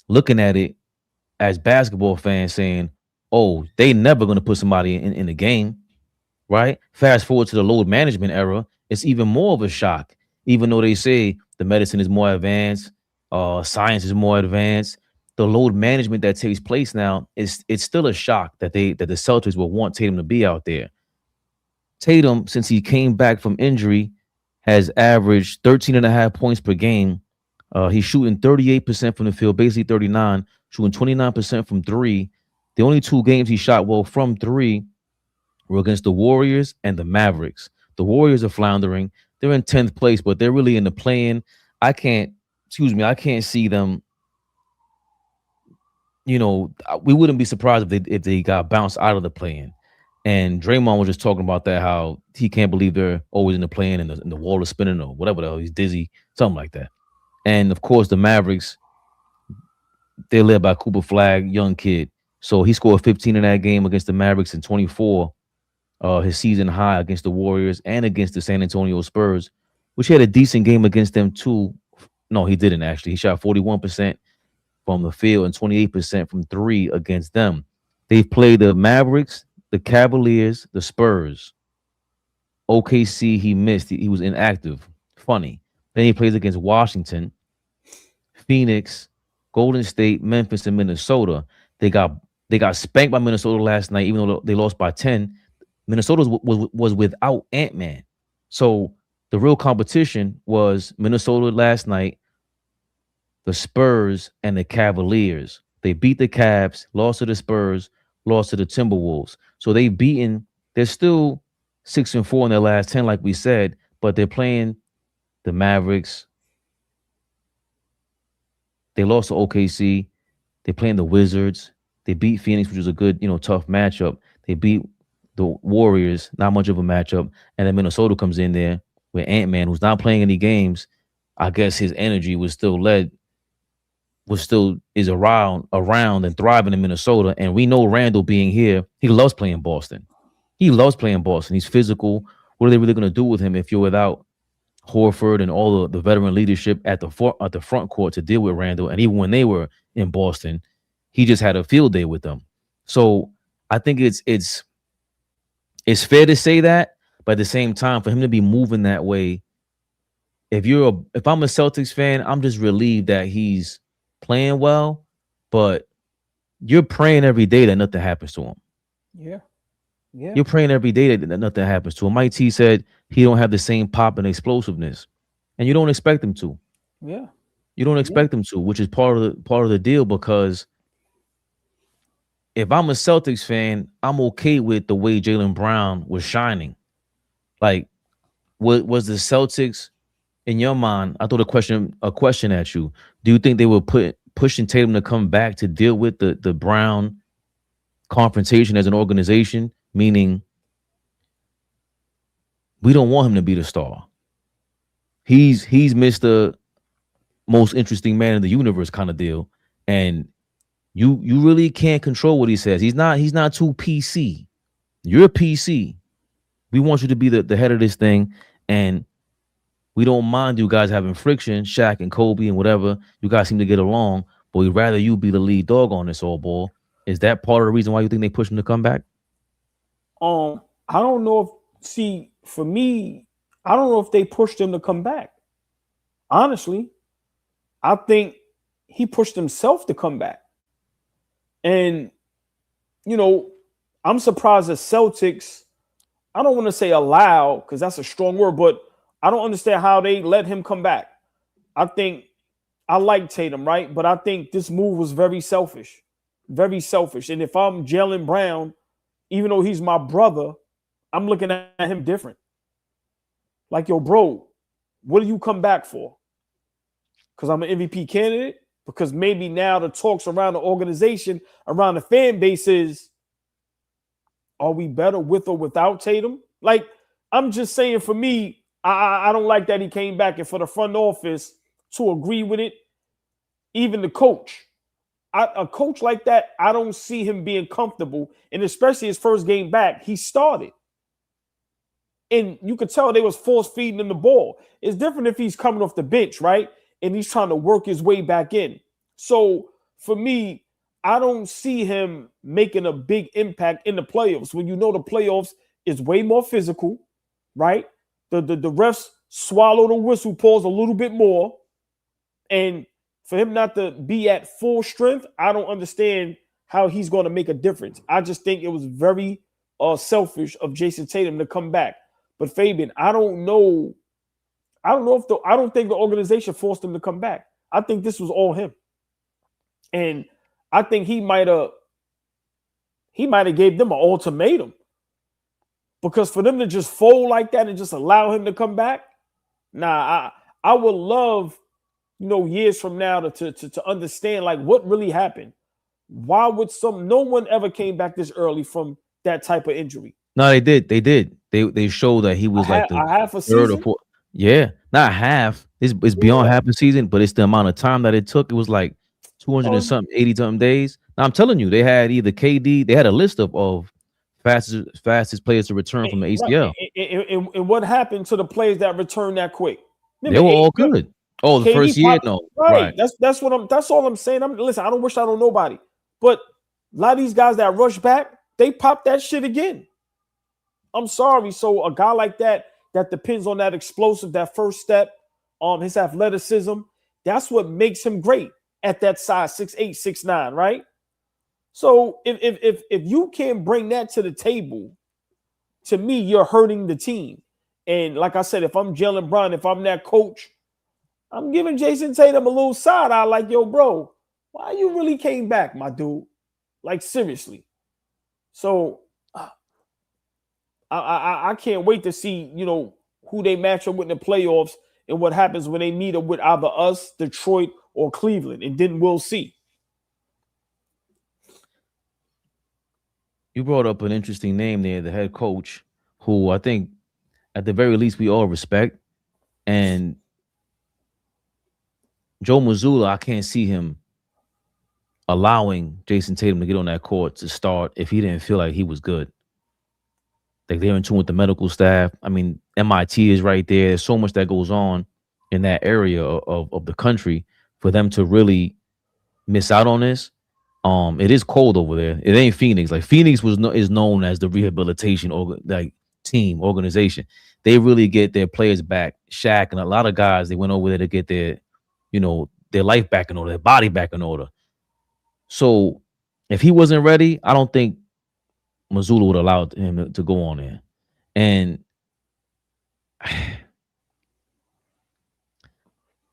looking at it as basketball fans saying, oh, they never going to put somebody in the game, right? Fast forward to the load management era, it's even more of a shock, even though they say the medicine is more advanced, science is more advanced. The load management that takes place now, it's still a shock that the Celtics will want Tatum to be out there. Tatum, since he came back from injury, has averaged 13.5 points per game. He's shooting 38% from the field, basically 39, shooting 29% from three. The only two games he shot well from three were against the Warriors and the Mavericks. The Warriors are floundering. They're in 10th place, but they're really in the play-in. I can't see them. We wouldn't be surprised if they got bounced out of the play-in. And Draymond was just talking about that, how he can't believe they're always in the play-in and the wall is spinning or whatever the hell, he's dizzy, something like that. And of course, the Mavericks, they're led by Cooper Flagg, young kid. So he scored 15 in that game against the Mavericks and 24, his season high against the Warriors and against the San Antonio Spurs, which he had a decent game against them too. No, he didn't actually. He shot 41% from the field and 28% from three against them. They've played the Mavericks, the Cavaliers, the Spurs. OKC, he missed. He was inactive. Funny. Then he plays against Washington, Phoenix, Golden State, Memphis, and Minnesota. They got spanked by Minnesota last night, even though they lost by 10. Minnesota was without Ant-Man. So the real competition was Minnesota last night, the Spurs, and the Cavaliers. They beat the Cavs, lost to the Spurs, lost to the Timberwolves. So they're still 6-4 in their last 10, like we said, but they're playing the Mavericks. They lost to OKC. They're playing the Wizards. They beat Phoenix, which was a good, tough matchup. They beat the Warriors, not much of a matchup. And then Minnesota comes in there with Ant-Man, who's not playing any games. I guess his energy is around and thriving in Minnesota. And we know Randall being here, he loves playing Boston. He's physical. What are they really going to do with him if you're without Horford and all the veteran leadership at the front court to deal with Randall. And even when they were in Boston, he just had a field day with them. So I think it's fair to say that, but at the same time, for him to be moving that way, if I'm a Celtics fan, I'm just relieved that he's playing well, but you're praying every day that nothing happens to him. Yeah. Yeah. You're praying every day that nothing happens to him. Mike T said he don't have the same pop and explosiveness, and you don't expect him to. Yeah. You don't expect him to, which is part of the deal, because if I'm a Celtics fan, I'm okay with the way Jaylen Brown was shining. Like, what was the Celtics in your mind? I throw a question at you. Do you think they were pushing Tatum to come back to deal with the Brown confrontation as an organization? Meaning, we don't want him to be the star. He's Mr. most interesting man in the universe kind of deal, and you really can't control what he says. He's not too PC. You're a PC. We want you to be the head of this thing, and we don't mind you guys having friction, Shaq and Kobe and whatever. You guys seem to get along, but we'd rather you be the lead dog on this all ball. Is that part of the reason why you think they push him to come back? I don't know for me, I don't know if they pushed him to come back. Honestly, I think he pushed himself to come back. And, I'm surprised the Celtics, I don't want to say allow, because that's a strong word, but I don't understand how they let him come back. I think I like Tatum, right? But I think this move was very selfish. Very selfish. And if I'm Jaylen Brown, even though he's my brother, I'm looking at him different. Like, yo, bro, what do you come back for? Because I'm an MVP candidate? Because maybe now the talks around the organization, around the fan base is, are we better with or without Tatum? Like, I'm just saying, for me, I don't like that he came back, and for the front office to agree with it, even the coach. A coach like that, I don't see him being comfortable, and especially his first game back, he started. And you could tell they was force feeding him the ball. It's different if he's coming off the bench, right? And he's trying to work his way back in. So for me, I don't see him making a big impact in the playoffs. When you know the playoffs is way more physical, right? The refs swallow the whistle pause a little bit more. And for him not to be at full strength, I don't understand how he's going to make a difference. I just think it was very selfish of Jason Tatum to come back. But Fabian, I don't know if I don't think the organization forced him to come back. I think this was all him. And I think he might have gave them an ultimatum. Because for them to just fold like that and just allow him to come back, I would love, years from now to understand like what really happened. Why would no one ever came back this early from that type of injury? No, they did. They showed that he was like the half a third season? or fourth. Yeah, not half. It's beyond half a season, but it's the amount of time that it took. It was like 200 and something, 80 something days. Now I'm telling you, they had either KD. They had a list of fastest players to return from the ACL. Right. And what happened to the players that returned that quick? Remember, they were all good. Oh, the first year, no. Right. That's all I'm saying. Listen, I don't wish that on nobody. But a lot of these guys that rush back, they pop that shit again. I'm sorry. So a guy like that depends on that explosive, that first step, his athleticism. That's what makes him great at that size, 6'8", 6'9", right? So if you can't bring that to the table, to me, you're hurting the team. And like I said, if I'm Jaylen Brown, if I'm that coach, I'm giving Jason Tatum a little side eye like, yo, bro, why you really came back, my dude? Like, seriously. So I can't wait to see, who they match up with in the playoffs and what happens when they meet up with either us, Detroit, or Cleveland. And then we'll see. You brought up an interesting name there, the head coach, who I think at the very least we all respect. And Joe Mazzulla, I can't see him allowing Jason Tatum to get on that court to start if he didn't feel like he was good. Like, they're in tune with the medical staff. I mean, MIT is right there. There's so much that goes on in that area of the country for them to really miss out on this. It is cold over there. It ain't Phoenix. Like Phoenix is known as the rehabilitation team organization. They really get their players back. Shaq and a lot of guys, they went over there to get their life back in order, their body back in order. So if he wasn't ready, I don't think Mazzulla would allow him to go on there. And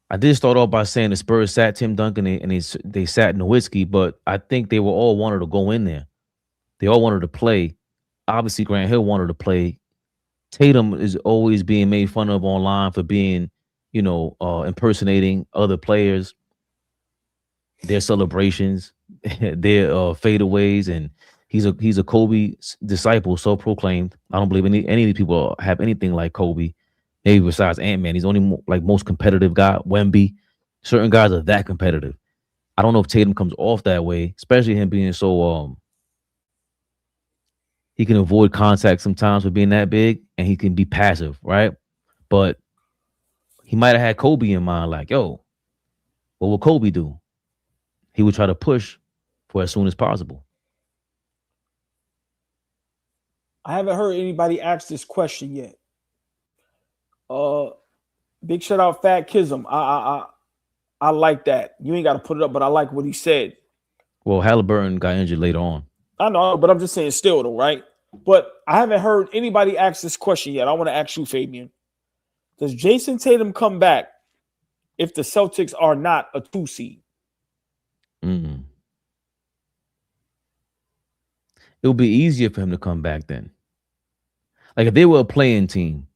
I did start off by saying the Spurs sat Tim Duncan and they sat Nowitzki, but I think they were all wanted to go in there. They all wanted to play. Obviously, Grant Hill wanted to play. Tatum is always being made fun of online for being, impersonating other players, their celebrations, their fadeaways, and he's a Kobe disciple, so proclaimed. I don't believe any of these people have anything like Kobe. Maybe besides Ant-Man, he's only most competitive guy. Wemby, certain guys are that competitive. I don't know if Tatum comes off that way, especially him being so he can avoid contact sometimes for being that big, and he can be passive, right? But he might have had Kobe in mind, like, yo, what will Kobe do? He would try to push for as soon as possible. I haven't heard anybody ask this question yet. Big shout out Fat Kism. I like that. You ain't got to put it up, but I like what he said. Well, Halliburton got injured later on. I know, but I'm just saying still though, right? But I haven't heard anybody ask this question yet. I want to ask you, Fabian. Does Jason Tatum come back if the Celtics are not a 2 seed? It would be easier for him to come back then. Like if they were a playing team,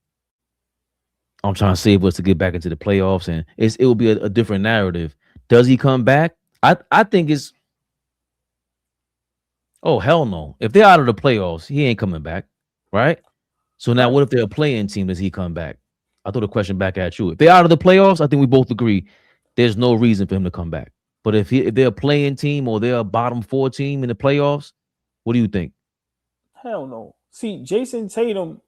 I'm trying to save us to get back into the playoffs, and it will be a different narrative. Does he come back? I think it's hell no. If they're out of the playoffs, he ain't coming back, right? So now what if they're a playing team? Does he come back? I throw the question back at you. If they're out of the playoffs, I think we both agree there's no reason for him to come back. But if they're a playing team or they're a bottom 4 team in the playoffs, what do you think? Hell no. See, Jason Tatum,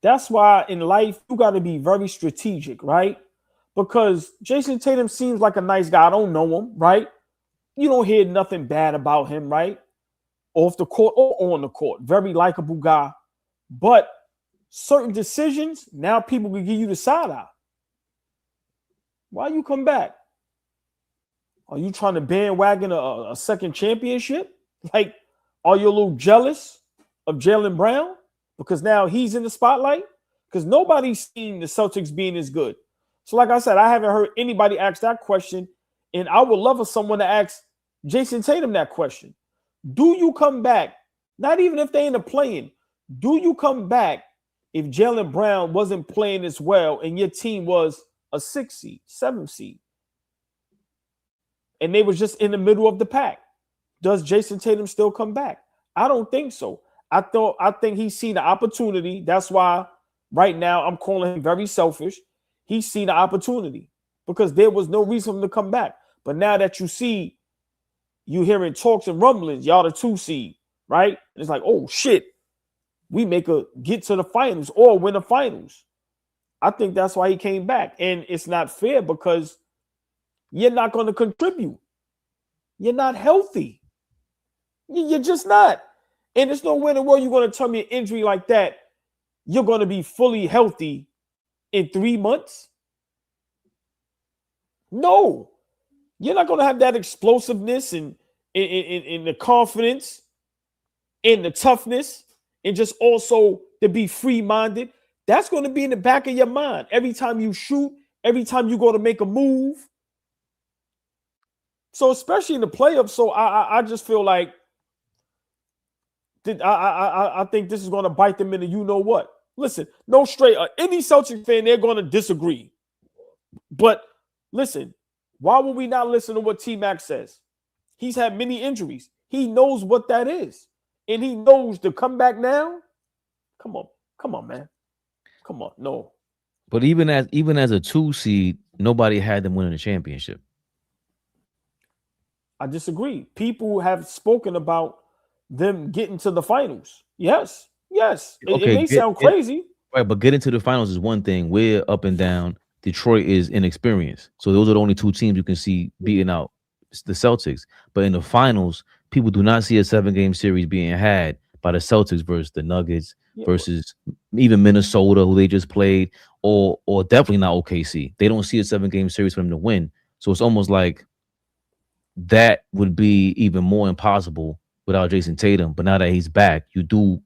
that's why in life you got to be very strategic, right? Because Jason Tatum seems like a nice guy. I don't know him, right? You don't hear nothing bad about him, right? Off the court or on the court. Very likable guy. But certain decisions, now people can give you the side eye. Why you come back? Are you trying to bandwagon a second championship? Like, are you a little jealous of Jaylen Brown? Because now he's in the spotlight? Because nobody's seen the Celtics being as good. So like I said, I haven't heard anybody ask that question. And I would love for someone to ask Jason Tatum that question. Do you come back? Not even if they end up playing. Do you come back if Jaylen Brown wasn't playing as well and your team was a 6 seed, 7 seed? And they was just in the middle of the pack. Does Jason Tatum still come back? I don't think so. I think he's seen the opportunity. That's why right now I'm calling him very selfish. He's seen the opportunity because there was no reason for him to come back. But now that you hearing talks and rumblings, y'all the 2 seed, right? It's like, oh shit, we get to the finals or win the finals. I think that's why he came back. And it's not fair because you're not going to contribute. You're not healthy. You're just not. And there's no way in the world you're going to tell me an injury like that, you're going to be fully healthy in 3 months. No. You're not going to have that explosiveness and the confidence and the toughness and just also to be free-minded. That's going to be in the back of your mind. Every time you shoot, every time you go to make a move. So especially in the playoffs, so I just feel like I think this is going to bite them in the you know what. Listen, no straight. Any Celtics fan, they're going to disagree. But listen, why would we not listen to what T-Mac says? He's had many injuries. He knows what that is. And he knows to come back now. Come on, man. Come on, no. But even as a 2 seed, nobody had them winning the championship. I disagree. People have spoken about them getting to the finals. Yes. It may sound crazy. Right, but getting to the finals is one thing. We're up and down. Detroit is inexperienced. So those are the only two teams you can see beating out the Celtics. But in the finals, people do not see a 7-game series being had by the Celtics versus the Nuggets versus even Minnesota, who they just played, or definitely not OKC. They don't see a 7-game series for them to win. So it's almost like that would be even more impossible without Jason Tatum. But now that he's back, you do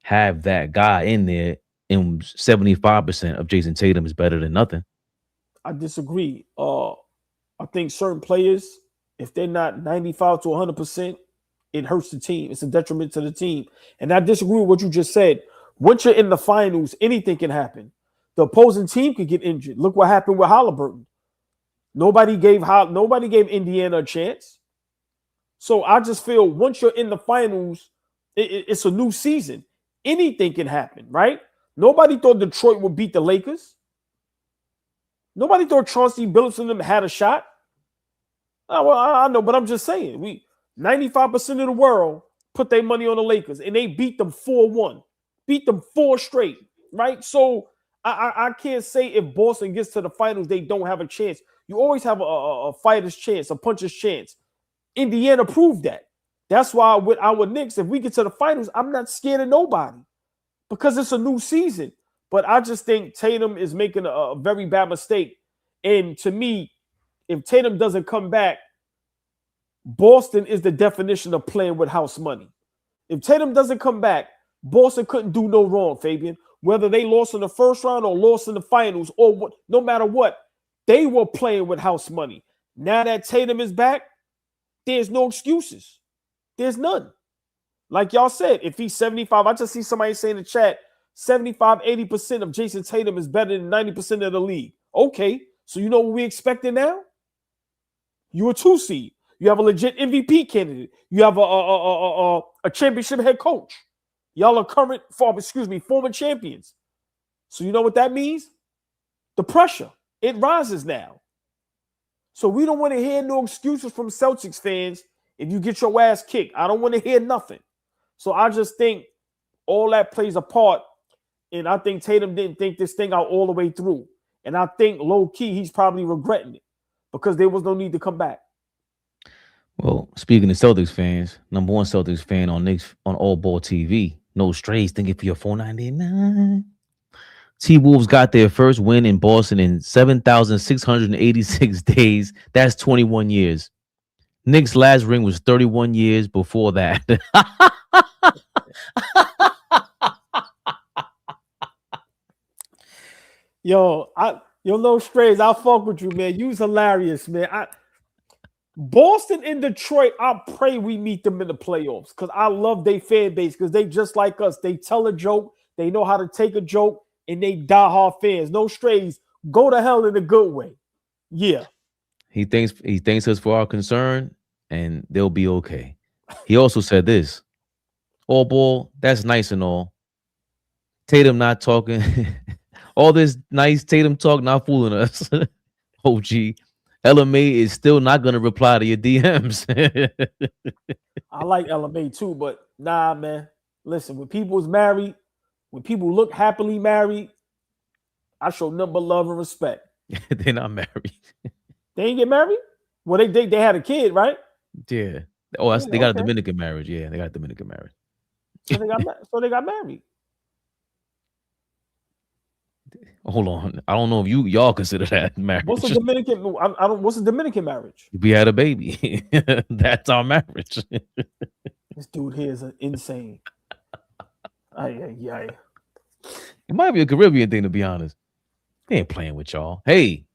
have that guy in there, and 75% of Jason Tatum is better than nothing. I disagree. I think certain players, if they're not 95 to 100%, it hurts the team. It's a detriment to the team. And I disagree with what you just said. Once you're in the finals, anything can happen. The opposing team could get injured. Look what happened with Halliburton. Nobody gave Indiana a chance. So I just feel once you're in the finals, it's a new season. Anything can happen, right? Nobody thought Detroit would beat the Lakers. Nobody thought Chauncey Billups and them had a shot. I know, but I'm just saying, 95% of the world put their money on the Lakers, and they beat them 4-1, beat them 4 straight, right? So I can't say if Boston gets to the finals, they don't have a chance. You always have a fighter's chance, a puncher's chance. Indiana proved that. That's why with our Knicks, if we get to the finals, I'm not scared of nobody because it's a new season. But I just think Tatum is making a very bad mistake. And to me, if Tatum doesn't come back, Boston is the definition of playing with house money. If Tatum doesn't come back, Boston couldn't do no wrong, Fabian. Whether they lost in the first round or lost in the finals or what, no matter what, they were playing with house money. Now that Tatum is back, there's no excuses. There's none. Like y'all said, if he's 75, I just see somebody say in the chat, 75, 80% of Jason Tatum is better than 90% of the league. Okay, so you know what we expecting now? You're a 2 seed. You have a legit MVP candidate. You have a championship head coach. Y'all are former champions. So you know what that means? The pressure, it rises now. So we don't want to hear no excuses from Celtics fans if you get your ass kicked. I don't want to hear nothing. So I just think all that plays a part. And I think Tatum didn't think this thing out all the way through. And I think low-key, he's probably regretting it because there was no need to come back. Well, speaking of Celtics fans, #1 Celtics fan on AllBall TV, no strays, thinking for your $4.99. T-Wolves got their first win in Boston in 7,686 days. That's 21 years. Knicks' last ring was 31 years before that. Yo, no strays. I'll fuck with you, man. You's hilarious, man. Boston and Detroit, I pray we meet them in the playoffs because I love their fan base because they just like us. They tell a joke, they know how to take a joke, and they diehard fans. No strays. Go to hell in a good way. Yeah. He thanks us for our concern, and they'll be okay. He also said this: AllBall, that's nice and all. Tatum not talking. All this nice Tatum talk not fooling us. OG. LMA is still not going to reply to your DMs. I like LMA too, but nah, man. Listen, when people's married, when people look happily married, I show nothing but love and respect. They're not married. They ain't get married? Well, they had a kid, right? Yeah. Oh, they got a Dominican marriage. Yeah, they got a Dominican marriage. So they got married. Hold on, I don't know if y'all consider that marriage. What's a Dominican? What's a Dominican marriage? We had a baby. That's our marriage. This dude here is insane. It might be a Caribbean thing, to be honest. They ain't playing with y'all. Hey,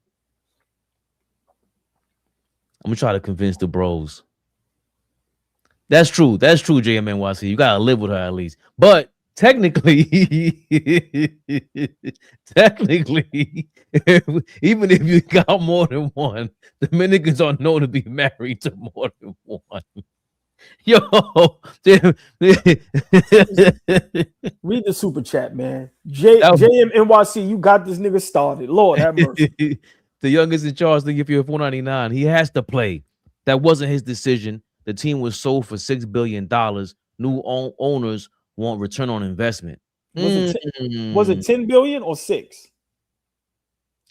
I'm gonna try to convince the bros. That's true. That's true, JMNYC. You gotta live with her at least. But technically, even if you got more than one, Dominicans are known to be married to more than one. Yo, read the super chat, man. JMNYC, you got this nigga started. Lord have mercy. The youngest in charge to give you a $4.99. He has to play. That wasn't his decision. The team was sold for $6 billion. New owners want return on investment. Was it 10 billion or 6?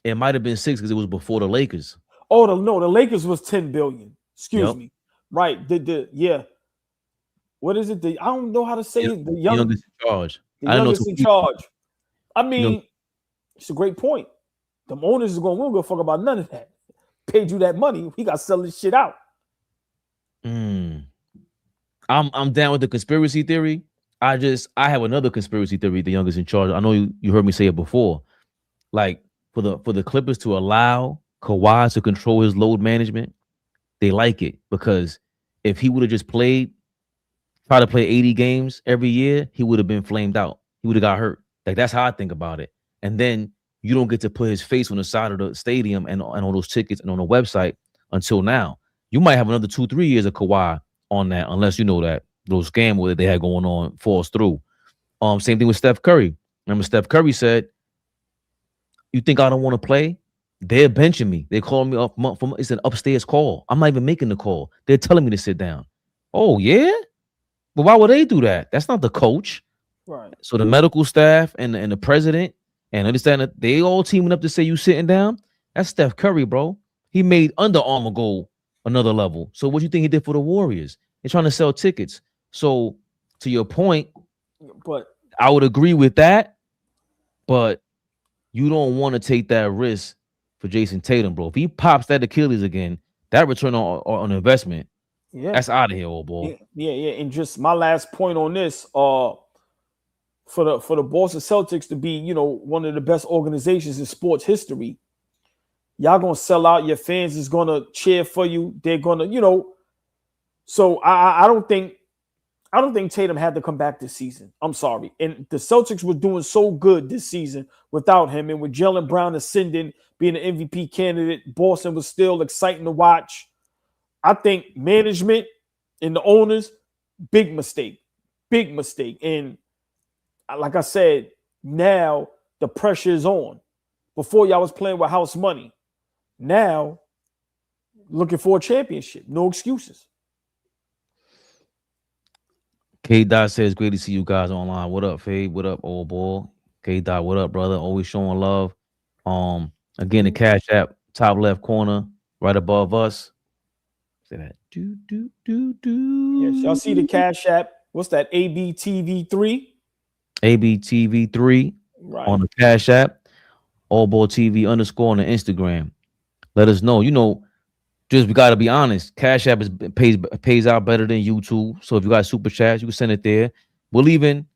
It might have been 6 because it was before the Lakers. Oh, the Lakers was 10 billion. Excuse Yep. me. Right. Yeah. What is it? I don't know how to say it. The youngest in charge. The youngest in charge. I mean, know, it's a great point. The owners is going, we don't give a fuck about none of that. Paid you that money. We got to sell this shit out. I'm down with the conspiracy theory. I have another conspiracy theory. The youngest in charge. I know you heard me say it before. Like for the Clippers to allow Kawhi to control his load management, they like it because if he would have just try to play 80 games every year, he would have been flamed out. He would have got hurt. Like that's how I think about it. And then you don't get to put his face on the side of the stadium and on those tickets and on the website until now. You might have another 2-3 years of Kawhi on that, unless you know that those scam that they had going on falls through. Same thing with Steph Curry. Remember, Steph Curry said, "You think I don't want to play? They're benching me. They calling me up from it's an upstairs call. I'm not even making the call. They're telling me to sit down." Oh yeah. But why would they do that? That's not the coach. Right. So the medical staff and the president and understand that they all teaming up to say you sitting down. That's Steph Curry, bro. He made Under Armour go another level. So what do you think he did for the Warriors? They're trying to sell tickets. So to your point, but I would agree with that. But you don't want to take that risk for Jason Tatum, bro. If he pops that Achilles again, that return on investment, that's out of here, old boy. Yeah. And just my last point on this, for the Boston Celtics to be, one of the best organizations in sports history, y'all gonna sell out. Your fans is gonna cheer for you. They're gonna, So I don't think Tatum had to come back this season. I'm sorry. And the Celtics were doing so good this season without him, and with Jaylen Brown ascending, being an MVP candidate, Boston was still exciting to watch. I think management and the owners, big mistake. And like I said, now the pressure is on. Before y'all was playing with house money. Now, looking for a championship. No excuses. K Dot says, great to see you guys online. What up, Fade? What up, old boy? K Dot, what up, brother? Always showing love. Again, the Cash App, top left corner, right above us. Say that. Yes, y'all see the Cash App. What's that? ABTV3? ABTV3 right. On the Cash App. AllBall TV _ on the Instagram. Let us know. Just we gotta be honest. Cash App pays out better than YouTube. So if you got super chats, you can send it there. We'll even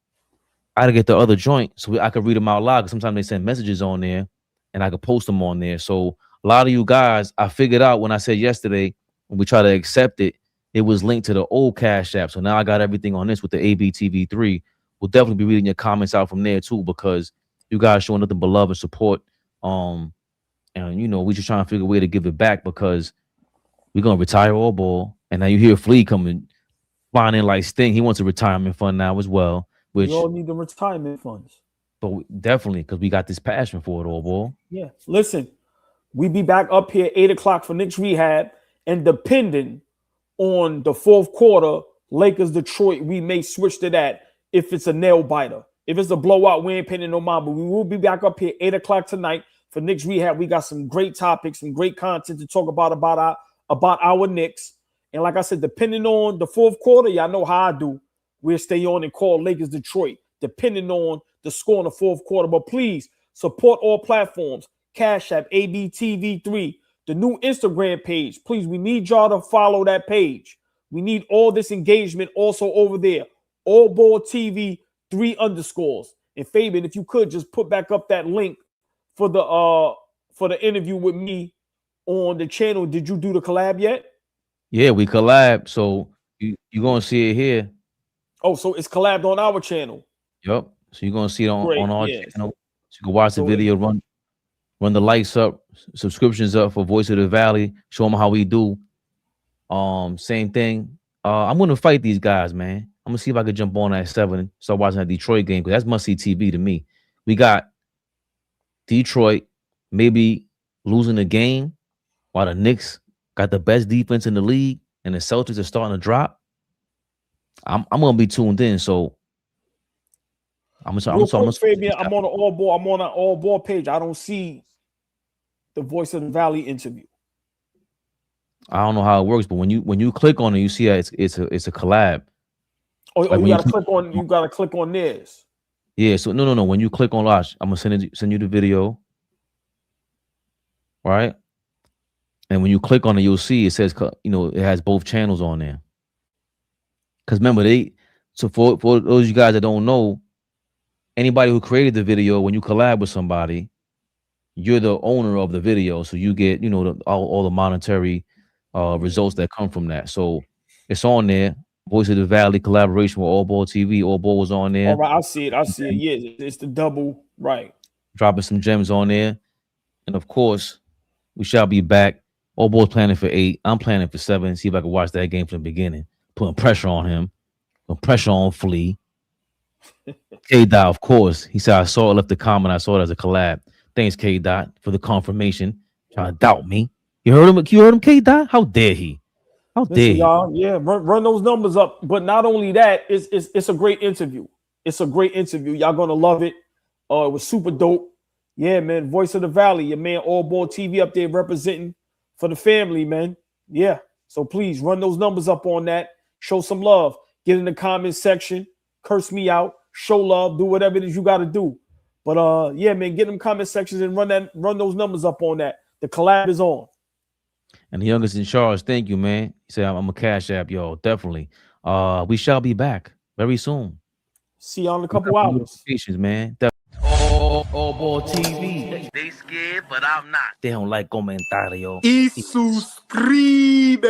I gotta get the other joint so I could read them out loud. Because sometimes they send messages on there, and I could post them on there. So a lot of you guys, I figured out when I said yesterday when we try to accept it, it was linked to the old Cash App. So now I got everything on this with the ABTV3. We'll definitely be reading your comments out from there too, because you guys showing nothing but love and support. And we just trying to figure a way to give it back because we're gonna retire all ball. And now you hear Flea coming flying in like Sting. He wants a retirement fund now as well. Which we all need the retirement funds. But definitely because we got this passion for it all ball. Yeah. Listen, we be back up here 8:00 for Knicks rehab, and depending on the fourth quarter, Lakers Detroit, we may switch to that if it's a nail biter. If it's a blowout, we ain't paying no mind. But we will be back up here 8:00 tonight for Knicks rehab. We got some great topics, some great content to talk about our Knicks. And like I said, depending on the fourth quarter, y'all know how I do. We'll stay on and call Lakers Detroit, depending on the score in the fourth quarter. But please support all platforms. Cash App, ABTV3, the new Instagram page. Please, we need y'all to follow that page. We need all this engagement also over there. AllBall TV 3_. And Fabian, if you could just put back up that link for the interview with me on the channel. Did you do the collab yet? Yeah, we collab. So you're gonna see it here. Oh, so it's collabed on our channel. Yep. So you're gonna see it on our channel. So you can watch the So video, run the lights up, subscriptions up for Voice of the Valley, show them how we do. Same thing. I'm gonna fight these guys, man. I'm gonna see if I could jump on at 7, start watching that Detroit game, because that's must-see TV to me. We got Detroit maybe losing the game while the Knicks got the best defense in the league and the Celtics are starting to drop. I'm gonna be tuned in. So Real quick, Fabian, I'm on an all ball page. I don't see the Voice of the Valley interview. I don't know how it works, but when you click on it, you see that it's a collab. Oh, Like you gotta click on theirs. Yeah, so no. When you click on Lash, I'm gonna send you the video, right? And when you click on it, you'll see it says, it has both channels on there. Because remember, for those of you guys that don't know, anybody who created the video, when you collab with somebody, you're the owner of the video, so you get all the monetary results that come from that. So it's on there. Voice of the Valley collaboration with AllBall TV. AllBall was on there. All right, I see it. Yeah, it's the double, right? Dropping some gems on there, and of course, we shall be back. AllBall's planning for 8. I'm planning for 7. See if I can watch that game from the beginning. Putting pressure on him. Putting pressure on Flea. K-Dot, of course. He said, I saw it, left the comment. I saw it as a collab. Thanks, K-Dot, for the confirmation. Trying to doubt me. You heard him, K-Dot? How dare he? How dare he? Y'all, yeah, run those numbers up. But not only that, it's a great interview. It's a great interview. Y'all gonna love it. It was super dope. Yeah, man. Voice of the Valley, your man AllBall TV up there representing for the family, man. Yeah. So please run those numbers up on that. Show some love. Get in the comment section. Curse me out. Show love. Do whatever it is you got to do. But yeah, man, get them comment sections and run those numbers up on that. The collab is on. And the youngest in charge, thank you, man. He said, I'm a cash app, y'all. Definitely. We shall be back very soon. See y'all in a couple hours. Patience, man. AllBall TV. They scared, but I'm not. They don't like comentario. Y suscribe.